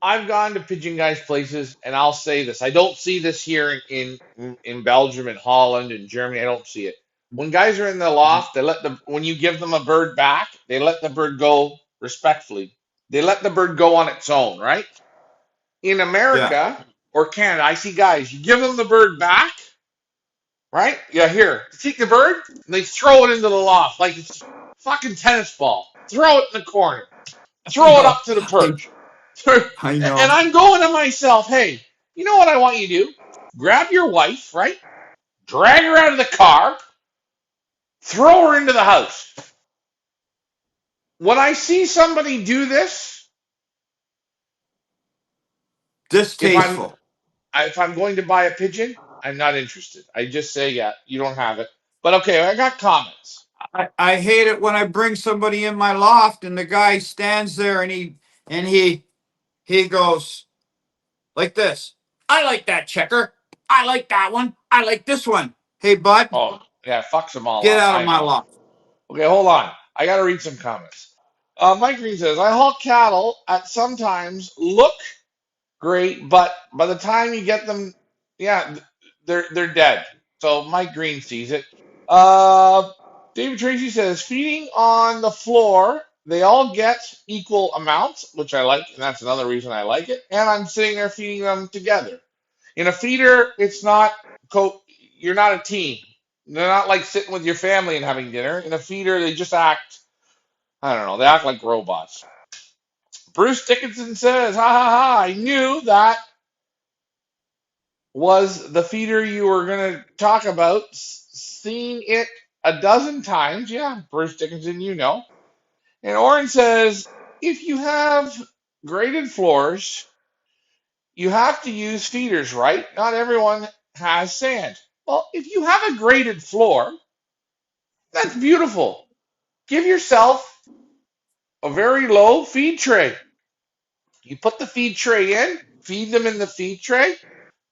I've gone to pigeon guys places, and I'll say this: I don't see this here in Belgium and Holland and Germany. I don't see it. When guys are in the loft, when you give them a bird back, they let the bird go respectfully. They let the bird go on its own, right? In Yeah. America or Canada, I see guys. You give them the bird back, right? Yeah, here, take the bird, and they throw it into the loft like it's a fucking tennis ball. Throw it in the corner. I Throw it know. up to the I perch. I And know. I'm going to myself, hey, you know what I want you to do? Grab your wife, right? Drag her out of the car, throw her into the house. When I see somebody do this, if I'm Distasteful. if I'm going to buy a pigeon, I'm not interested. I just say, yeah, you don't have it. But okay, I got comments. I hate it when I bring somebody in my loft and the guy stands there and he goes like this. "I like that checker. I like that one. I like this one. Hey, bud, Oh, yeah, fucks them all get up. out of I my know. loft." Okay, hold on. I got to read some comments. Mike Green says, I haul cattle at sometimes look great, but by the time you get them, yeah, they're dead. So Mike Green sees it. Uh, David Tracy says feeding on the floor, they all get equal amounts, which I like, and that's another reason I like it. And I'm sitting there feeding them together. In a feeder, it's not you're not a team. They're not like sitting with your family and having dinner. In a feeder, they just act. I don't know. They act like robots. Bruce Dickinson says, ha ha ha, I knew that was the feeder you were going to talk about. Seen it a dozen times. Yeah, Bruce Dickinson, you know. And Oren says, if you have graded floors, you have to use feeders, right? Not everyone has sand. Well, if you have a graded floor, that's beautiful. Give yourself a very low feed tray. You put the feed tray in, feed them in the feed tray.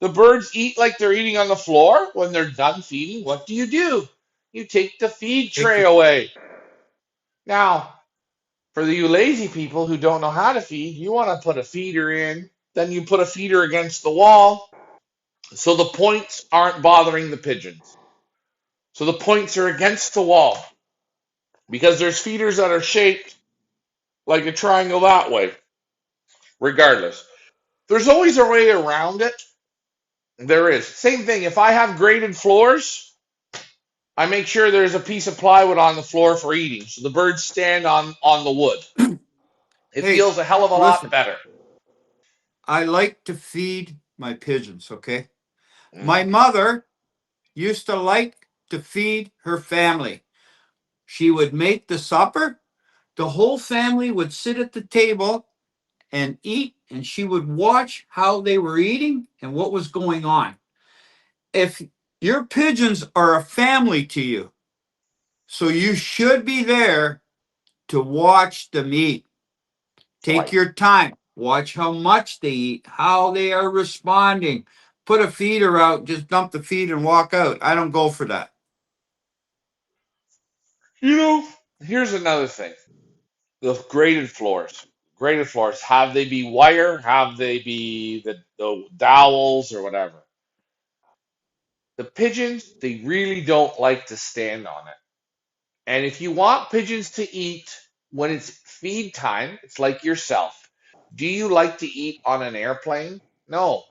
The birds eat like they're eating on the floor. When they're done feeding, what do? You take the feed Take tray the away. Now, for you lazy people who don't know how to feed, you want to put a feeder in, then you put a feeder against the wall so the points aren't bothering the pigeons. So the points are against the wall because there's feeders that are shaped like a triangle that way, regardless. There's always a way around it. There is. Same thing. If I have graded floors, I make sure there's a piece of plywood on the floor for eating, so the birds stand on the wood. It Hey, feels a hell of a lot listen, better. I like to feed my pigeons, okay? My Mm, mother used to like to feed her family. She would make the supper, the whole family would sit at the table and eat, and she would watch how they were eating and what was going on. If your pigeons are a family to you, so you should be there to watch them eat. Take right. your time. Watch how much they eat, how they are responding. Put a feeder out, just dump the feed and walk out. I don't go for that. You know, here's another thing. The graded floors. Graded floors. Have they be wire? Have they be the dowels or whatever? The pigeons, they really don't like to stand on it. And if you want pigeons to eat when it's feed time, it's like yourself. Do you like to eat on an airplane? No.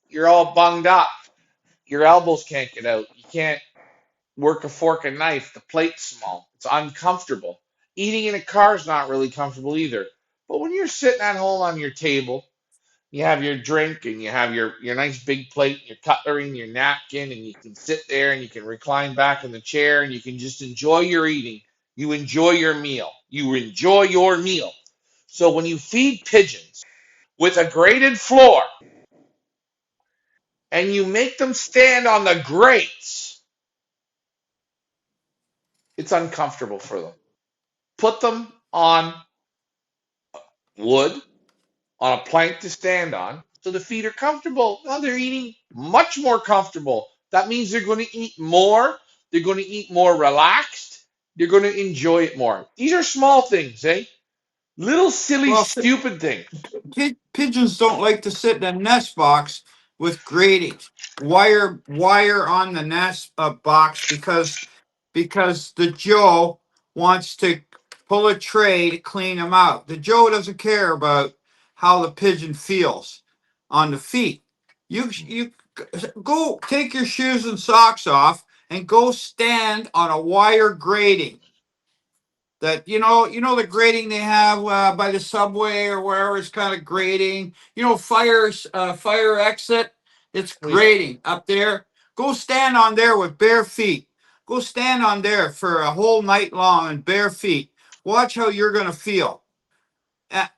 You're all bunged up. Your elbows can't get out. You can't work a fork and knife. The plate's small. It's uncomfortable. Eating in a car is not really comfortable either. But when you're sitting at home on your table, you have your drink and you have your nice big plate, your cutlery and your napkin, and you can sit there and you can recline back in the chair and you can just enjoy your eating. You enjoy your meal. You enjoy your meal. So when you feed pigeons with a graded floor and you make them stand on the grates, it's uncomfortable for them. Put them on wood, on a plank to stand on, so the feet are comfortable. Now they're eating much more comfortable. That means they're going to eat more. They're going to eat more relaxed. They're going to enjoy it more. These are small things, eh? Little silly, Well, stupid things. pigeons don't like to sit in a nest box with grating wire on the nest box because the Joe wants to pull a tray to clean them out. The Joe doesn't care about how the pigeon feels on the feet. You go take your shoes and socks off and go stand on a wire grating that the grading they have by the subway or wherever it's kind of grading. Fire exit. It's Oh, yeah. grading up there. Go stand on there with bare feet. Go stand on there for a whole night long in bare feet. Watch how you're gonna feel.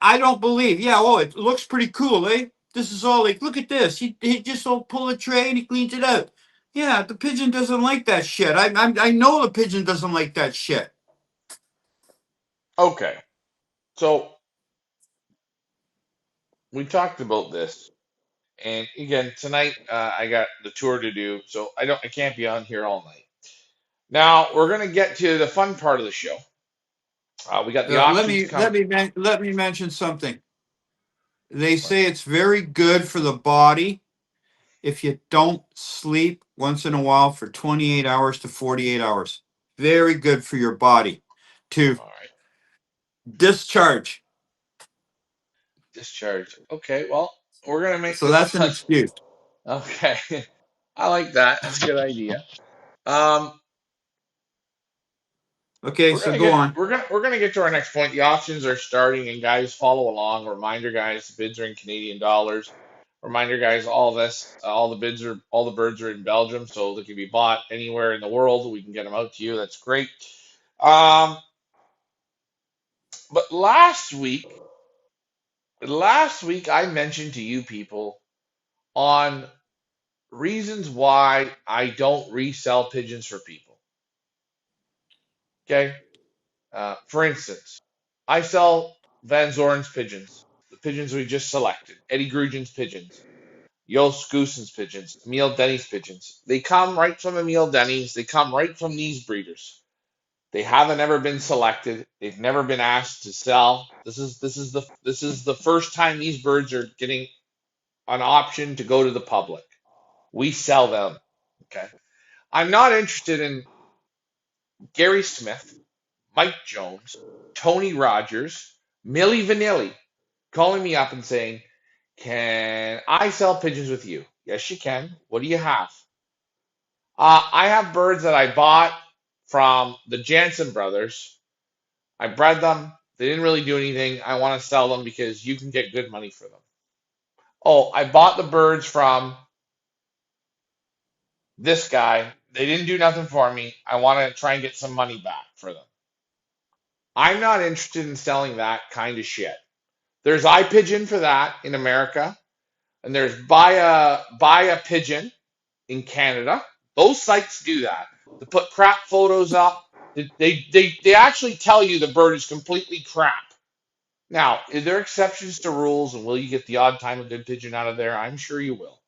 I don't believe. Yeah. Oh, it looks pretty cool, eh? This is all like, look at this. He just will pull a tray and he cleans it out. Yeah, the pigeon doesn't like that shit. I know the pigeon doesn't like that shit. Okay. So we talked about this. And again, tonight I got the tour to do, so I can't be on here all night. Now we're gonna get to the fun part of the show. We got the Let options me come. let me mention something. They say it's very good for the body if you don't sleep once in a while for 28 hours to 48 hours. Very good for your body to All right, discharge. discharge. Okay, well, we're gonna make So this that's an fun. excuse. Okay, I like that. That's a good idea. Um, Okay, We're so gonna go get on. we're gonna get to our next point. The auctions are starting, and guys, follow along. Reminder, guys, the bids are in Canadian dollars. Reminder, guys, all the birds are in Belgium, so they can be bought anywhere in the world. We can get them out to you. That's great. Um, but last week I mentioned to you people on reasons why I don't resell pigeons for people. Okay. For instance, I sell Van Zoren's pigeons, the pigeons we just selected, Eddie Grugen's pigeons, Joost Goosen's pigeons, Emil Denny's pigeons. They come right from Emil Denny's. They come right from these breeders. They haven't ever been selected. They've never been asked to sell. This is the first time these birds are getting an option to go to the public. We sell them. Okay. I'm not interested in Gary Smith, Mike Jones, Tony Rogers, Millie Vanilli calling me up and saying, "Can I sell pigeons with you?" Yes, you can. What do you have? I have birds that I bought from the Jansen brothers. I bred them. They didn't really do anything. I want to sell them because you can get good money for them. Oh, I bought the birds from this guy. They didn't do nothing for me. I want to try and get some money back for them. I'm not interested in selling that kind of shit. There's iPigeon for that in America, and there's buy a pigeon in Canada. Those sites do that. To put crap photos up. They actually tell you the bird is completely crap. Now, is there exceptions to rules, and will you get the odd time a good pigeon out of there? I'm sure you will.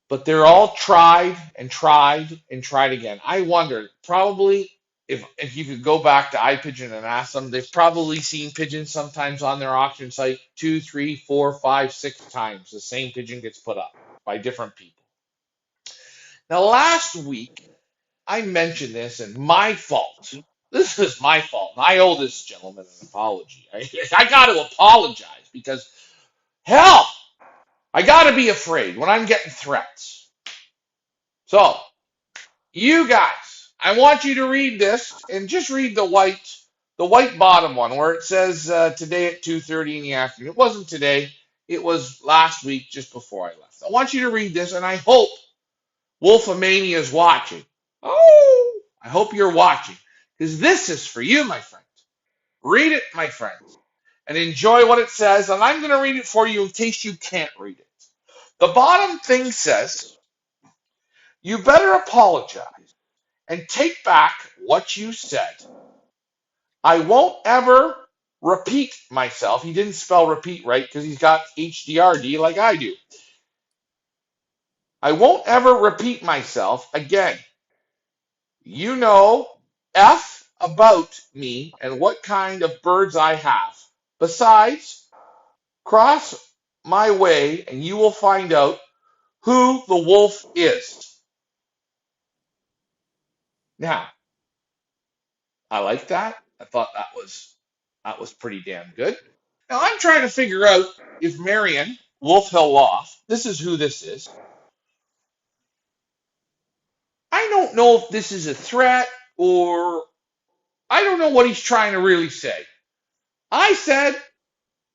But they're all tried and tried and tried again. I wonder, probably, if you could go back to iPigeon and ask them, they've probably seen pigeons sometimes on their auction site two, three, four, five, six times. The same pigeon gets put up by different people. Now, last week, I mentioned this, and my fault. This is my fault. And I owe this gentleman an apology. I got to apologize because, hell, I got to be afraid when I'm getting threats. So, you guys, I want you to read this and just read the white bottom one where it says today at 2:30 in the afternoon. It wasn't today. It was last week just before I left. I want you to read this, and I hope Wolfomania is watching. Oh, I hope you're watching because this is for you, my friends. Read it, my friends, and enjoy what it says. And I'm going to read it for you in case you can't read it. The bottom thing says, "You better apologize and take back what you said. I won't ever repeat myself." He didn't spell repeat right because he's got HDRD like I do. "I won't ever repeat myself again. You know F about me and what kind of birds I have. Besides, cross my way and you will find out who the wolf is." Now, I like that. I thought that was pretty damn good. Now I'm trying to figure out if Marion, Wolf Hill Loft, this is who this is. I don't know if this is a threat or I don't know what he's trying to really say. I said,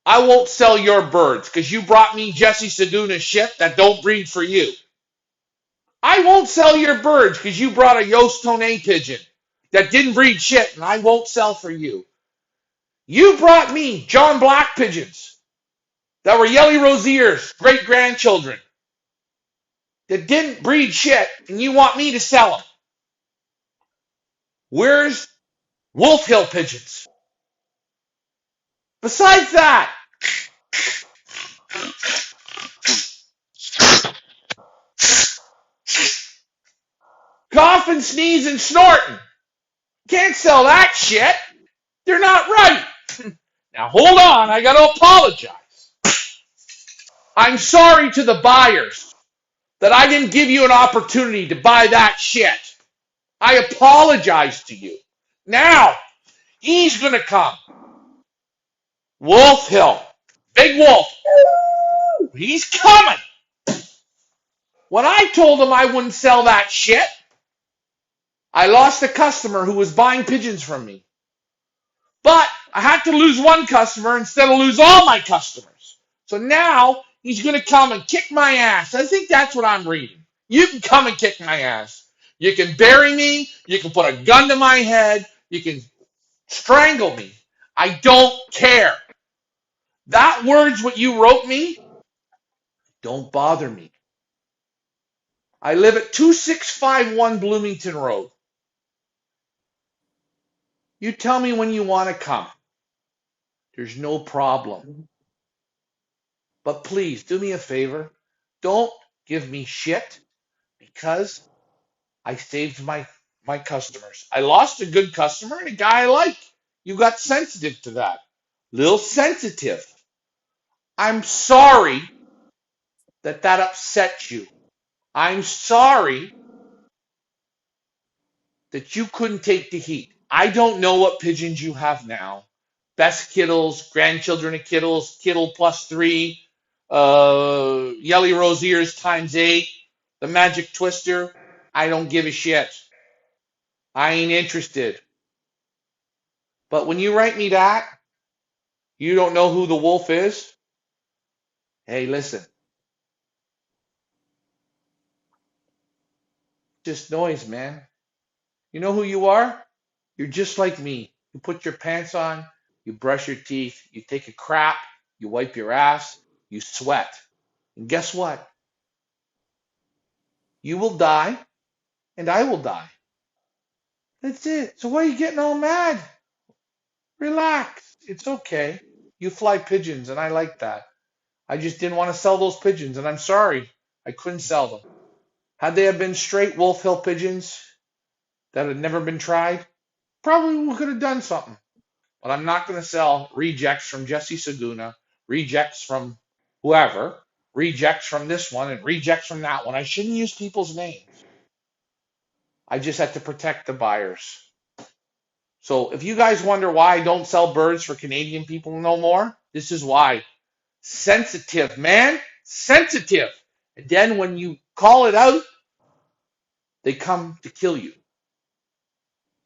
"I won't sell your birds because you brought me Jesse Seduna shit that don't breed for you. I won't sell your birds because you brought a Yost Tone pigeon that didn't breed shit and I won't sell for you. You brought me John Black pigeons that were Yelly Rosier's great grandchildren that didn't breed shit and you want me to sell them. Where's Wolf Hill pigeons? Besides that, coughing, sneezing, snorting. Can't sell that shit. They're not right." Now hold on, I gotta apologize. I'm sorry to the buyers that I didn't give you an opportunity to buy that shit. I apologize to you. Now, he's gonna come. Wolf Hill. Big Wolf. He's coming. When I told him I wouldn't sell that shit, I lost a customer who was buying pigeons from me. But I had to lose one customer instead of lose all my customers. So now he's going to come and kick my ass. I think that's what I'm reading. You can come and kick my ass. You can bury me. You can put a gun to my head. You can strangle me. I don't care. That word's what you wrote me. Don't bother me. I live at 2651 Bloomington Road. You tell me when you want to come. There's no problem. But please do me a favor. Don't give me shit because I saved my customers. I lost a good customer and a guy I like. You got sensitive to that. Little sensitive. I'm sorry that that upset you. I'm sorry that you couldn't take the heat. I don't know what pigeons you have now. Best kittles, grandchildren of kittles, kittle plus three, yelly rose ears times eight, the magic twister. I don't give a shit. I ain't interested. But when you write me that, you don't know who the wolf is. Hey, listen, just noise, man. You know who you are? You're just like me. You put your pants on, you brush your teeth, you take a crap, you wipe your ass, you sweat. And guess what? You will die, and I will die. That's it. So why are you getting all mad? Relax. It's okay. You fly pigeons, and I like that. I just didn't want to sell those pigeons, and I'm sorry. I couldn't sell them. Had they have been straight Wolf Hill pigeons that had never been tried, probably we could have done something. But I'm not going to sell rejects from Jesse Saguna, rejects from whoever, rejects from this one, and rejects from that one. I shouldn't use people's names. I just had to protect the buyers. So if you guys wonder why I don't sell birds for Canadian people no more, this is why. Sensitive, man. Sensitive. And then when you call it out, they come to kill you.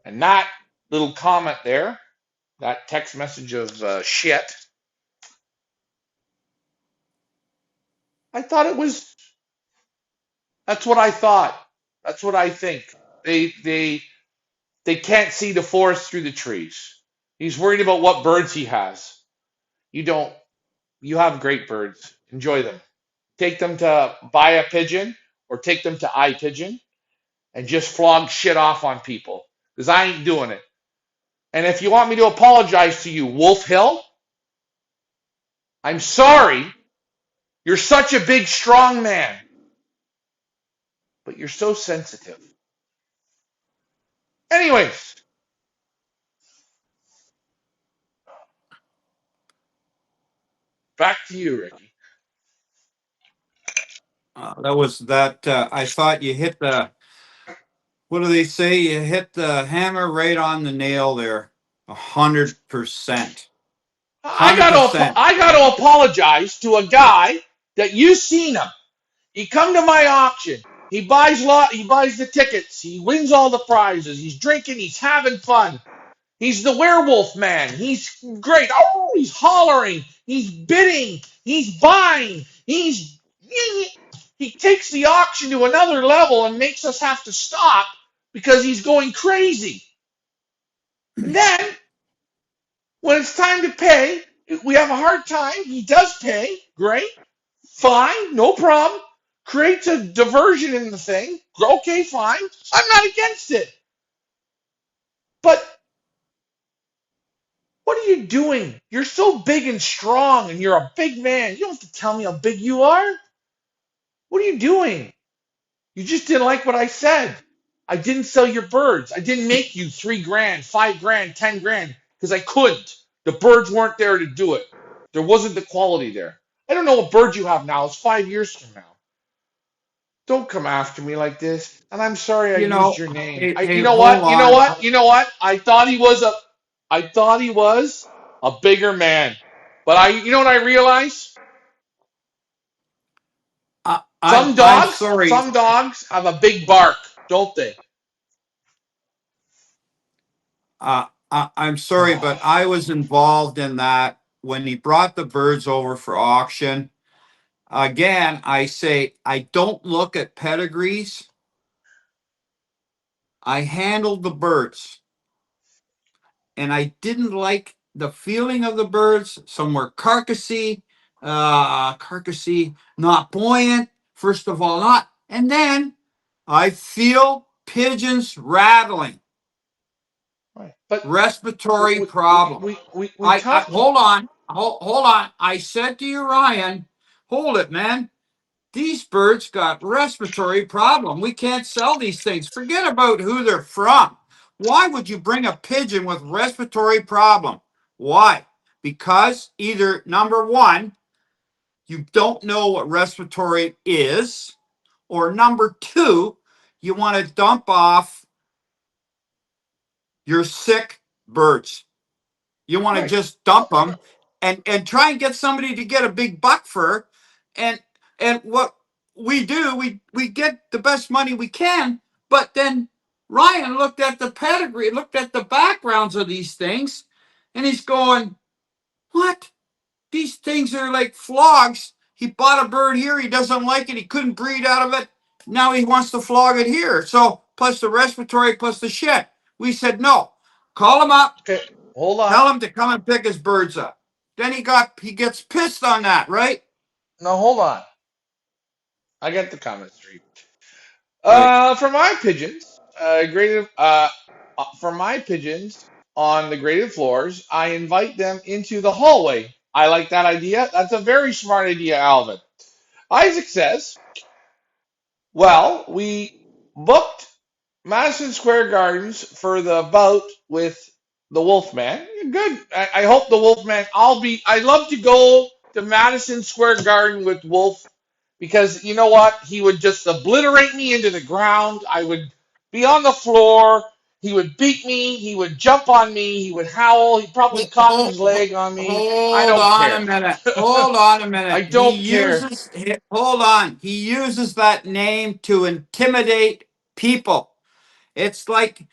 And that little comment there, that text message of shit, I thought it was, that's what I thought. That's what I think. They they they can't see the forest through the trees. He's worried about what birds he has. You don't. You have great birds. Enjoy them. Take them to buy a pigeon or take them to iPigeon and just flog shit off on people because I ain't doing it. And if you want me to apologize to you, Wolf Hill, I'm sorry. You're such a big, strong man, but you're so sensitive. Anyways, back to you, Ricky. That was that. I thought you hit the. What do they say? You hit the hammer right on the nail there. 100%. I Hundred got to percent. I got to apologize to a guy that you seen him. He come to my auction. He buys the tickets. He wins all the prizes. He's drinking, he's having fun. He's the werewolf man. He's great. Oh, he's hollering. He's bidding. He's buying. He takes the auction to another level and makes us have to stop because he's going crazy. And then when it's time to pay, we have a hard time. He does pay. Great. Fine. No problem. Creates a diversion in the thing. Okay, fine. I'm not against it. But what are you doing? You're so big and strong, and you're a big man. You don't have to tell me how big you are. What are you doing? You just didn't like what I said. I didn't sell your birds. I didn't make you 3 grand, 5 grand, 10 grand because I couldn't. The birds weren't there to do it. There wasn't the quality there. I don't know what bird you have now. It's 5 years from now. Don't come after me like this. And I'm sorry I You used know, your name. hey, You hey, know hold what? You know on. what? You know what? I thought he was a bigger man. But you know what I realized? I'm sorry. Some dogs have a big bark, don't they? I'm sorry, but I was involved in that when he brought the birds over for auction. Again, I say I don't look at pedigrees. I handled the birds, and I didn't like the feeling of the birds. Some were carcassy, not buoyant. First of all, not, and then I feel pigeons rattling, Right. But respiratory we, problem. we I talked. hold on. I said to you, Ryan, hold it, man. These birds got respiratory problem. We can't sell these things. Forget about who they're from. Why would you bring a pigeon with respiratory problem? Why? Because either number one, you don't know what respiratory is, or number two, you want to dump off your sick birds. You want to Right. just dump them and try and get somebody to get a big buck for, and what we do, we get the best money we can, but then Ryan looked at the pedigree, looked at the backgrounds of these things, and he's going, what? These things are like flogs. He bought a bird here, he doesn't like it, he couldn't breed out of it. Now he wants to flog it here. So plus the respiratory plus the shit. We said no. Call him up. Okay. Hold on. Tell him to come and pick his birds up. Then he gets pissed on that, right? No, hold on. I get the comment stream. Right. For my pigeons, for my pigeons on the graded floors, I invite them into the hallway. I like that idea. That's a very smart idea, Alvin. Isaac says, well, we booked Madison Square Gardens for the bout with the Wolfman. Good. I hope the Wolfman. I'd love to go to Madison Square Garden with Wolf because you know what? He would just obliterate me into the ground. I would be on the floor. He would beat me. He would jump on me. He would howl. He'd probably cock his leg on me. I Hold don't on a care. minute. Hold on a I minute. don't care. Hold on. He uses that name to intimidate people. It's like,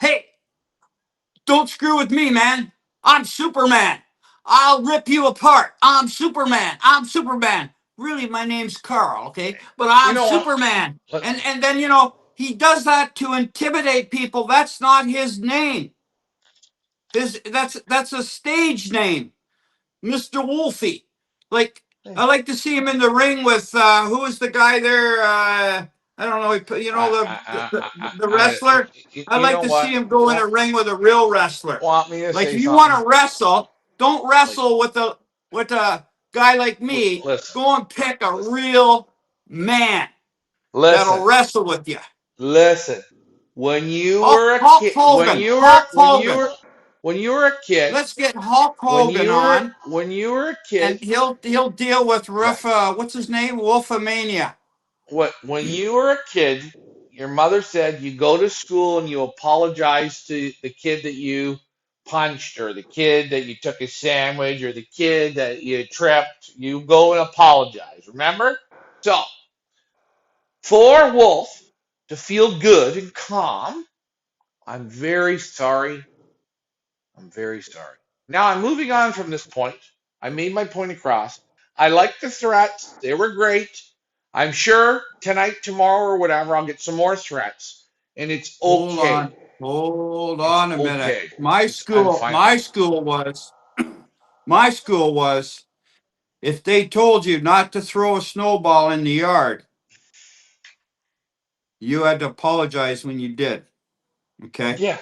hey, don't screw with me, man. I'm Superman. I'll rip you apart. I'm Superman. I'm Superman. Really, my name's Carl, okay? But You I'm know what? Superman. Let- And then, he does that to intimidate people. That's not his name. That's a stage name. Mr. Wolfie. Like, I like to see him in the ring with who is the guy there? I don't know. The wrestler. I you like know to what? see him go in a ring with a real wrestler. Want me to Like, say if you want something? to wrestle, don't Like, wrestle with a guy like me. listen, Go and pick a listen, real man that'll listen, wrestle with you. listen. When you Hulk, were a Hulk kid, Hogan. Hulk Hogan. when you were a kid, Let's get Hulk Hogan on, when you were a and kid, he'll deal with yeah, what's his name, Wolfomania. when you were a kid, your mother said you go to school and you apologize to the kid that you punched or the kid that you took a sandwich or the kid that you tripped. You go and apologize. Remember? So for Wolf to feel good and calm, I'm very sorry. I'm very sorry. Now I'm moving on from this point. I made my point across. I like the threats. They were great. I'm sure tonight, tomorrow, or whatever, I'll get some more threats. And it's Hold okay. on. Hold It's on a minute. okay. I'm fine with it. My school was, if they told you not to throw a snowball in the yard, you had to apologize when you did. Okay. Yeah.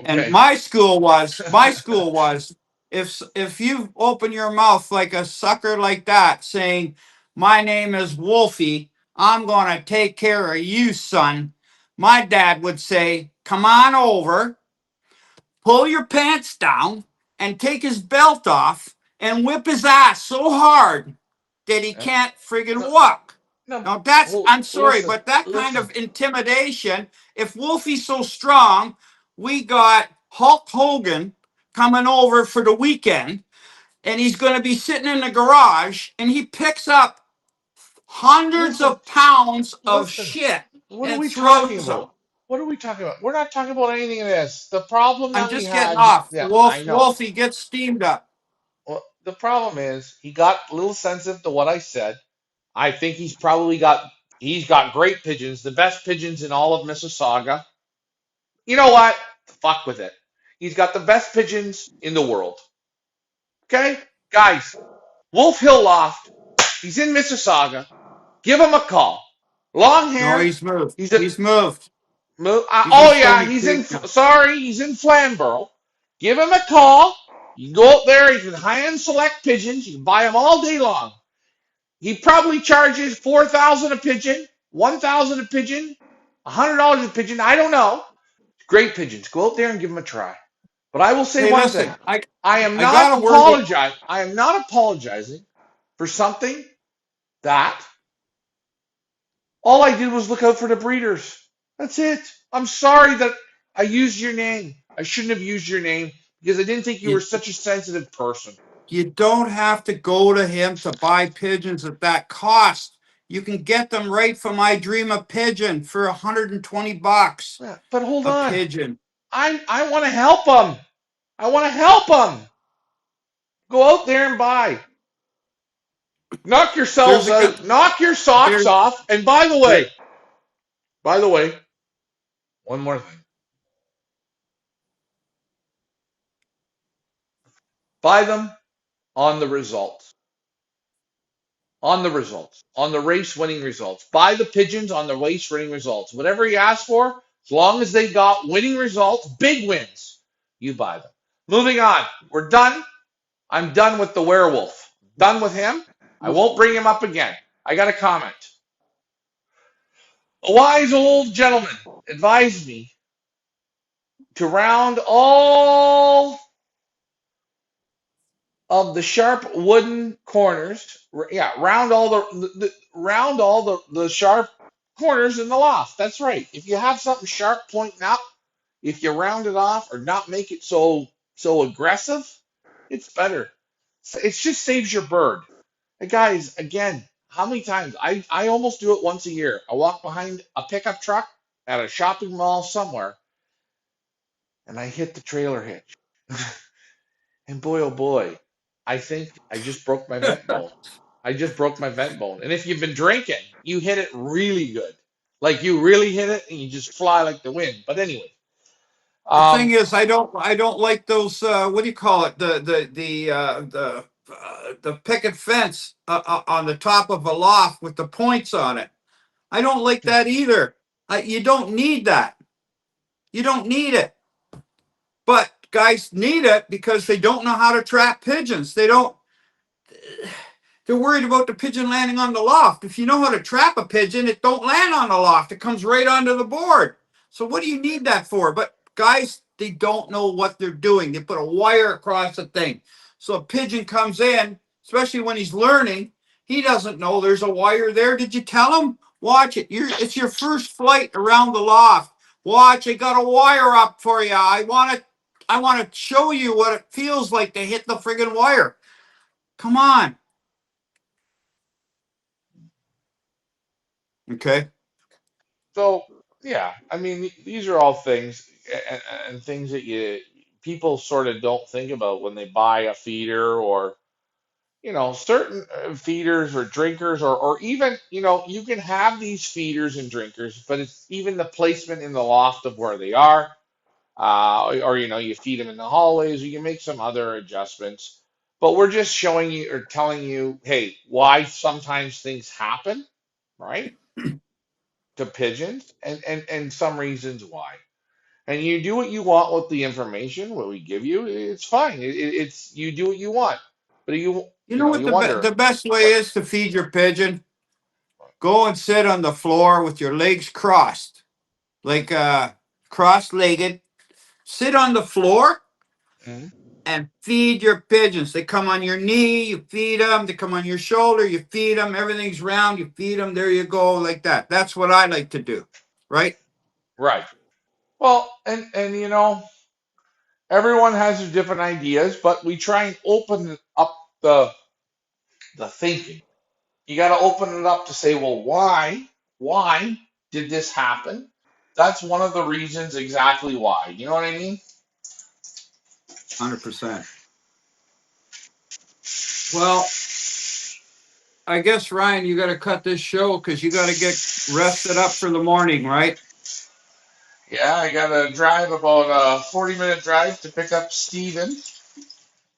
And Okay. my school was, if you open your mouth like a sucker like that, saying, "My name is Wolfie, I'm gonna take care of you, son," my dad would say, "Come on over, pull your pants down, and take his belt off, and whip his ass so hard that he Yeah. can't friggin' No, walk." no. Now I'm sorry, Listen. but that kind Listen. of intimidation, if Wolfie's so strong, we got Hulk Hogan coming over for the weekend, and he's going to be sitting in the garage, and he picks up hundreds Listen. of pounds of Listen. shit What are and we talking throws them. about? What are we talking about? We're not talking about anything of this. The problem I'm that we just getting had, off. yeah, I know. Wolfie gets steamed up. Well, the problem is he got a little sensitive to what I said. I think he's got great pigeons, the best pigeons in all of Mississauga. You know what? Fuck with it. He's got the best pigeons in the world. Okay, guys, Wolf Hill Loft. He's in Mississauga. Give him a call. Long No, hair. he's moved. He's a He's moved. He's in oh yeah, Stony he's in. Creek now. Sorry, he's in Flamborough. Give him a call. You can go up there. You can high-end select pigeons. You can buy them all day long. He probably charges 4,000 a pigeon, 1,000 a pigeon, $100 a pigeon. I don't know. Great pigeons. Go out there and give them a try. But I will say Hey, one thing. listen, I I am I not got a word with apologizing. I am not apologizing for something that all I did was look out for the breeders. That's it. I'm sorry that I used your name. I shouldn't have used your name because I didn't think you were you. such a sensitive person. You don't have to go to him to buy pigeons at that cost. You can get them right from I Dream a Pigeon for $120 Yeah, but hold a on. pigeon. I want to help them. I want to help them. Go out there and buy. Knock There's yourselves a good out. Knock your socks there. off. And There. by the way, one more thing. Buy them on the results. On the results. On the race winning results. Buy the pigeons on the race winning results. Whatever you ask for, as long as they got winning results, big wins, you buy them. Moving on. We're done. I'm done with the werewolf. Done with him. I won't bring him up again. I got a comment. A wise old gentleman advised me to round all of the sharp wooden corners. Yeah, round all round all the sharp corners in the loft. That's right. If you have something sharp pointing up, if you round it off or not make it so aggressive, it's better. It just saves your bird. Hey guys, again, how many times I almost do it once a year. I walk behind a pickup truck at a shopping mall somewhere, and I hit the trailer hitch. And boy, oh boy, I think I just broke my vent bone. I just broke my vent bone. And if you've been drinking, you hit it really good. Like you really hit it and you just fly like the wind. But anyway, The thing um, is, I don't like those. What do you call it? The picket fence on the top of a loft with the points on it. I don't like that either. You don't need that. You don't need it. But guys need it because they don't know how to trap pigeons. They don't. They're worried about the pigeon landing on the loft. If you know how to trap a pigeon, it don't land on the loft. It comes right onto the board. So what do you need that for? But guys, they don't know what they're doing. They put a wire across the thing. So a pigeon comes in, especially when he's learning, he doesn't know there's a wire there. Did you tell him? Watch it. It's your first flight around the loft. Watch, I got a wire up for you. I want to show you what it feels like to hit the friggin' wire. Come on. Okay. so yeah, I mean these are all things and things that you people sort of don't think about when they buy a feeder or certain feeders or drinkers or even you can have these feeders and drinkers, but it's even the placement in the loft of where they are, or you feed them in the hallways. You can make some other adjustments, but we're just showing you or telling you, hey, why sometimes things happen, right, to pigeons, and some reasons why. And you do what you want with the information, what we give you. It's fine. It's you do what you want, but You know what you the wonder best way what. is to feed your pigeon? Go and sit on the floor with your legs crossed, like cross-legged. Sit on the floor Mhm. and feed your pigeons. They come on your knee, you feed them. They come on your shoulder, you feed them. Everything's round, you feed them. There you go, like that. That's what I like to do, right? Right. Well, and everyone has their different ideas, but we try and open up the thinking. You got to open it up to say, well, why did this happen? that's one of the reasons exactly why. You know what I mean? 100%. Well, I guess Ryan, you got to cut this show because you got to get rested up for the morning, right? Yeah, I gotta drive about a 40-minute drive to pick up Steven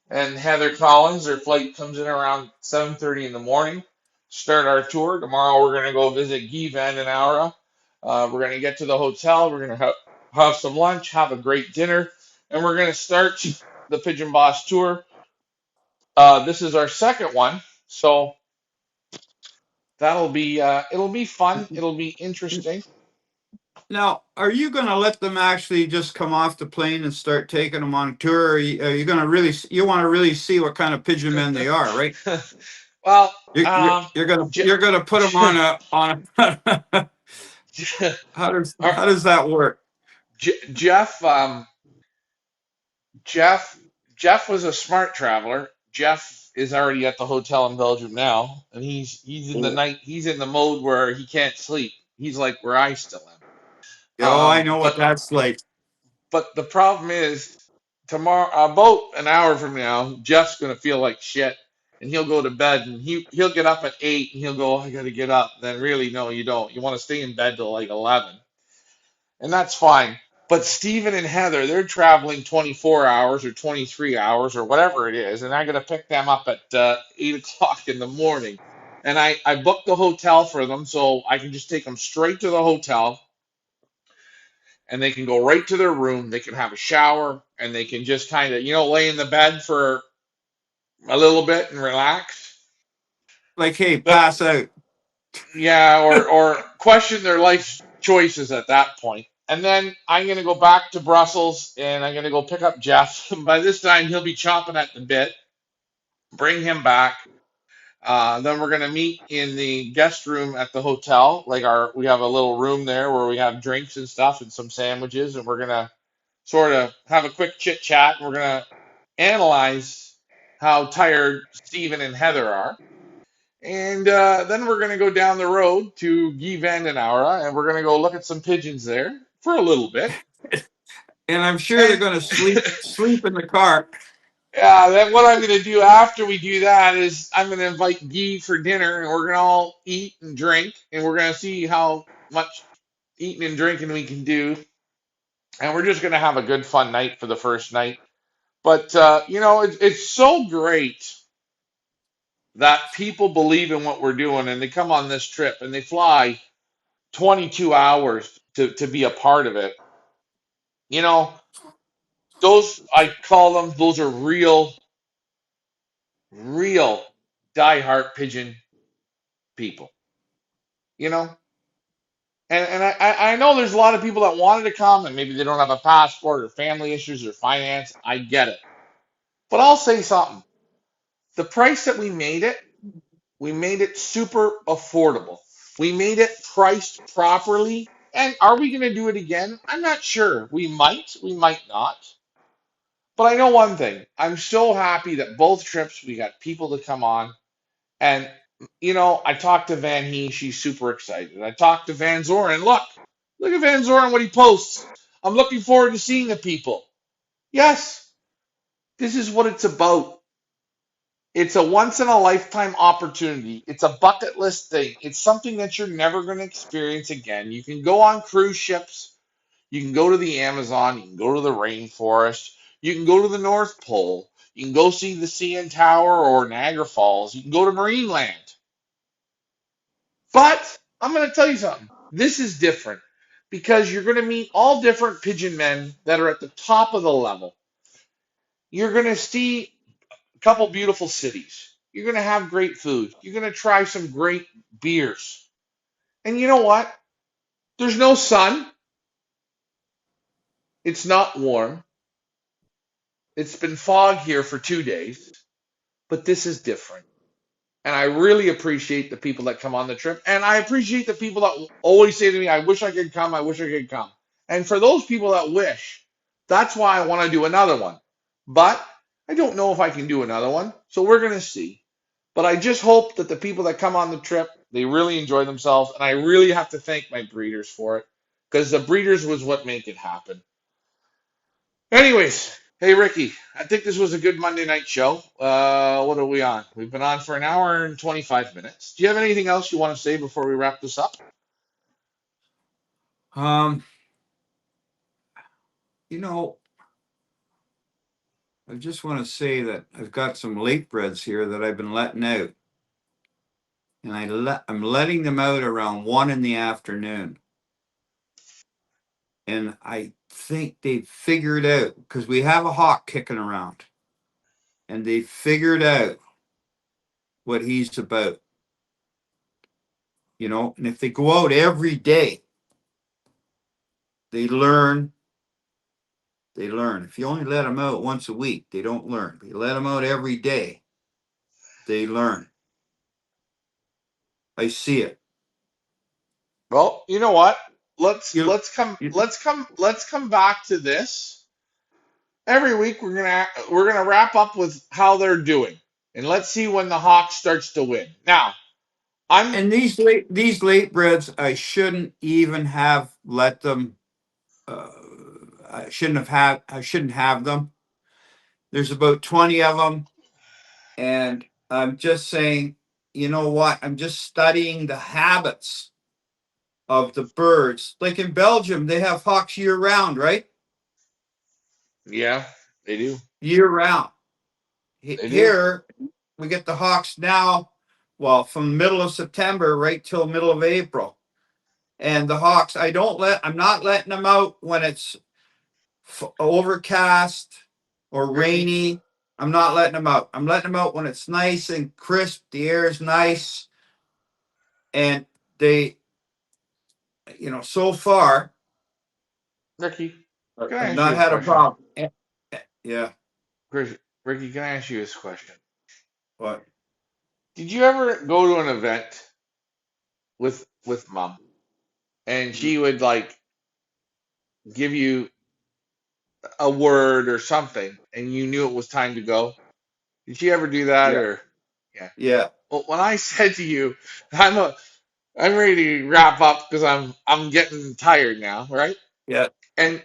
and Heather Collins. Their flight comes in around 7:30 in the morning. Start our tour. Tomorrow we're gonna go visit Guy Van den Aura. We're gonna get to the hotel. We're gonna have some lunch, have a great dinner, and we're gonna start the Pigeon Boss tour. This is our second one, so it'll be fun. It'll be interesting. Now, are you going to let them actually just come off the plane and start taking them on tour? Or are you going to really, you want to really see what kind of pigeon men they are, right? Well, Je- You're gonna put them on a our- how does that work? Jeff, Jeff, Jeff was a smart traveler. Jeff is already at the hotel in Belgium now, and he's in the night. He's in the mode where he can't sleep. He's like where I still am. Oh, I know what But that's like. the problem is tomorrow, about an hour from now, Jeff's gonna feel like shit, and he'll go to bed, and he'll get up at 8, and he'll go, "Oh, I gotta get up." Then really, no, you don't. You want to stay in bed till like 11, and that's fine. But Steven and Heather, they're traveling 24 hours or 23 hours or whatever it is, and I got to pick them up at 8 o'clock in the morning. And I booked the hotel for them so I can just take them straight to the hotel and they can go right to their room. They can have a shower and they can just kind of, lay in the bed for a little bit and relax. Like, hey, But pass out. yeah, or question their life choices at that point. And then I'm gonna go back to Brussels and I'm gonna go pick up Jeff. By this time he'll be chomping at the bit. Bring him back. Then we're gonna meet in the guest room at the hotel. We have a little room there where we have drinks and stuff and some sandwiches, and we're gonna sort of have a quick chit chat. We're gonna analyze how tired Stephen and Heather are. And then we're going to go down the road to Guy Van den Aura, and we're going to go look at some pigeons there for a little bit. And I'm sure they're And gonna sleep in the car. yeah, then what I'm going to do after we do that is I'm going to invite Guy for dinner, and we're going to all eat and drink, and we're going to see how much eating and drinking we can do. And we're just going to have a good, fun night for the first night. But, it's so great that people believe in what we're doing, and they come on this trip, and they fly 22 hours to be a part of it. You know, I call them, those are real diehard pigeon people, you know? And I know there's a lot of people that wanted to come and maybe they don't have a passport or family issues or finance. I get it. But I'll say something. The price that we made it super affordable. We made it priced properly. And are we going to do it again? I'm not sure. We might not. But I know one thing. I'm so happy that both trips we got people to come on. And, I talked to Van Hee. She's super excited. I talked to Van Zoren. Look at Van Zoren, what he posts. I'm looking forward to seeing the people. Yes, this is what it's about. It's a once in a lifetime opportunity. It's a bucket list thing. It's something that you're never going to experience again. You can go on cruise ships. You can go to the Amazon, you can go to the rainforest, you can go to the North Pole, you can go see the CN Tower or Niagara Falls, you can go to Marineland. But I'm going to tell you something. This is different because you're going to meet all different pigeon men that are at the top of the level. You're going to see a couple beautiful cities. You're going to have great food. You're going to try some great beers. And you know what? There's no sun. It's not warm. It's been fog here for 2 days. But this is different. And I really appreciate the people that come on the trip. And I appreciate the people that always say to me, I wish I could come. I wish I could come. And for those people that wish, that's why I want to do another one. But I don't know if I can do another one. So we're going to see. But I just hope that the people that come on the trip, they really enjoy themselves. And I really have to thank my breeders for it. because the breeders was what make it happen. Anyways, hey Ricky, I think this was a good Monday night show. What are we on? We've been on for an hour and 25 minutes. Do you have anything else you want to say before we wrap this up? Um, you know, I just want to say that I've got some late breads here that I've been letting out, and I'm letting them out around 1 in the afternoon, and I think they figured out because we have a hawk kicking around, and they figured out what he's about, And if they go out every day, they learn. They learn. If you only let them out once a week, they don't learn. If you let them out every day, they learn. I see it. Well, you know what? Let's You, let's come you let's come let's come back to this. Every week we're gonna wrap up with how they're doing. And let's see when the Hawks starts to win. Now, I'm and these late breads, I shouldn't even have let them. Uh, I shouldn't have them. There's about 20 of them, and I'm just saying, you know what? I'm just studying the habits of the birds. Like in Belgium, they have hawks year round, right? yeah, they do. Year round. They do. Here, we get the hawks now, well, from the middle of September right till middle of April. And the hawks, I'm not letting them out when it's overcast or Ricky, rainy. I'm not letting them out. I'm letting them out when it's nice and crisp. The air is nice, and they, so far, Ricky, can I I've ask you not a had a question? problem. Yeah, Ricky, can I ask you this question? but Did you ever go to an event with mom and she would like give you a word or something and you knew it was time to go? Did she ever do that yeah, or yeah? yeah, Well, when I said to you, I'm a I'm ready to wrap up because I'm getting tired now, right? yeah. And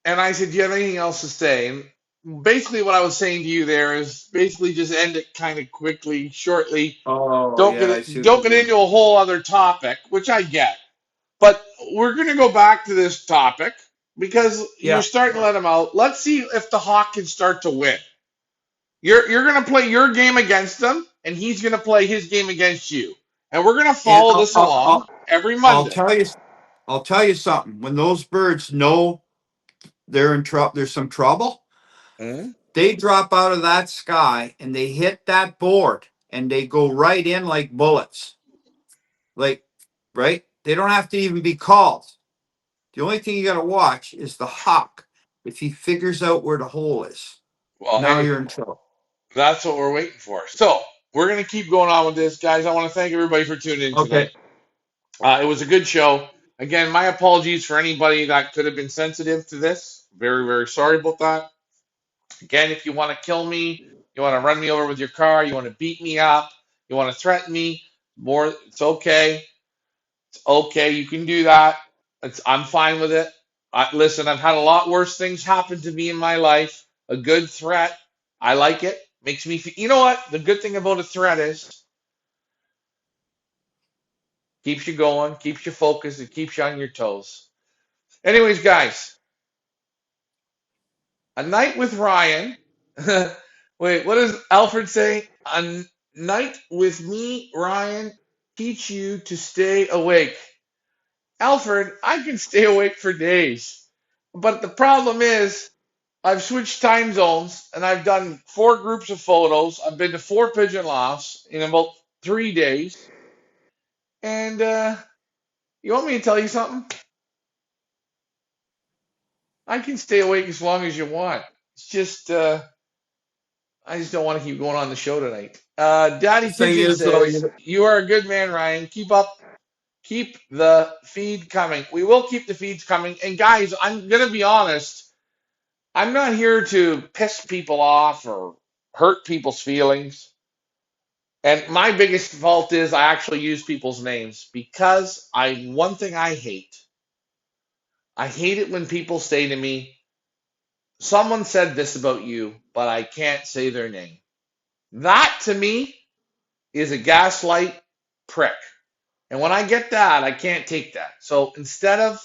and I said, do you have anything else to say? And basically, what I was saying to you there is basically just end it kind of quickly, shortly. Oh, Don't yeah. get I see what don't you get mean. into a whole other topic, which I get. But we're gonna go back to this topic because you're Yeah, starting to let them out. Let's see if the Hawk can start to win. You're gonna play your game against them, and he's gonna play his game against you, and we're gonna and follow this along every I'll Monday. tell you. I'll tell you something. When those birds know they're in trouble, there's some trouble. Mhm. They drop out of that sky and they hit that board and they go right in like bullets. Like, right? They don't have to even be called. The only thing you got to watch is the hawk. If he figures out where the hole is, Well, now hey, you're in trouble. that's what we're waiting for. So we're gonna keep going on with this, guys. I want to thank everybody for tuning in tonight. Okay. It was a good show. Again, my apologies for anybody that could have been sensitive to this. Very, very sorry about that. Again, if you want to kill me, you want to run me over with your car, you want to beat me up, you want to threaten me, more, it's okay. It's okay. You can do that. I'm fine with it. Listen, I've had a lot worse things happen to me in my life. A good threat, I like it. Makes me feel. You know what? The good thing about a threat is keeps you going, keeps you focused, it keeps you on your toes. Anyways, guys, a night with Ryan. Wait, what does Alfred say? A night with me, Ryan, teach you to stay awake. Alfred, I can stay awake for days. But the problem is, I've switched time zones and I've done 4 groups of photos. I've been to 4 pigeon lofts in about 3 days. And you want me to tell you something? I can stay awake as long as you want. It's just I just don't want to keep going on the show tonight. The Daddy thing Pigeon is, though, says, you are a good man, Ryan. Keep up. Keep the feed coming. We will keep the feeds coming. And guys, I'm going to be honest. I'm not here to piss people off or hurt people's feelings. And my biggest fault is I actually use people's names because one thing I hate I hate it when people say to me, someone said this about you, but I can't say their name. That to me is a gaslight prick. And when I get that, I can't take that. So instead of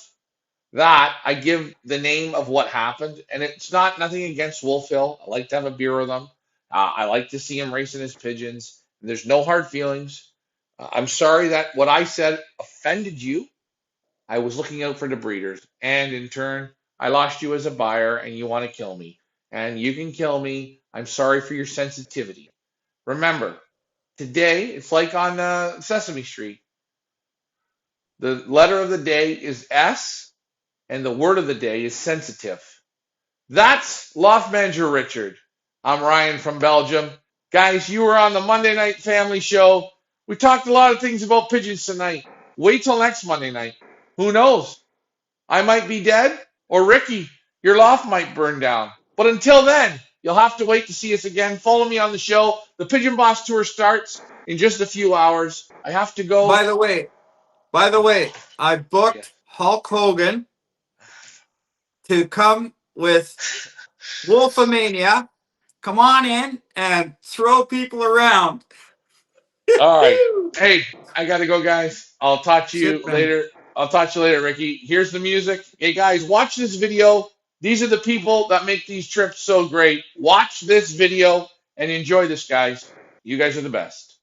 that, I give the name of what happened. And it's not nothing against Wolf Hill. I like to have a beer with him. I like to see him racing his pigeons. There's no hard feelings. I'm sorry that what I said offended you. I was looking out for the breeders. And in turn, I lost you as a buyer and you want to kill me. And you can kill me. I'm sorry for your sensitivity. Remember, today, it's like on Sesame Street. The letter of the day is S, and the word of the day is sensitive. That's Loft Manager Richard. I'm Ryan from Belgium. Guys, you were on the Monday Night Family Show. We talked a lot of things about pigeons tonight. Wait till next Monday night. Who knows? I might be dead, or Ricky, your loft might burn down. But until then, you'll have to wait to see us again. Follow me on the show. The Pigeon Boss Tour starts in just a few hours. I have to By go. the way, by the way, I Yes. booked Hulk Hogan to come with Wolfomania. Come on in and throw people around. All right. Hey, I gotta go, guys. I'll talk to you Shipman. later. I'll talk to you later, Ricky. Here's the music. Hey, guys, watch this video. These are the people that make these trips so great. Watch this video and enjoy this, guys. You guys are the best.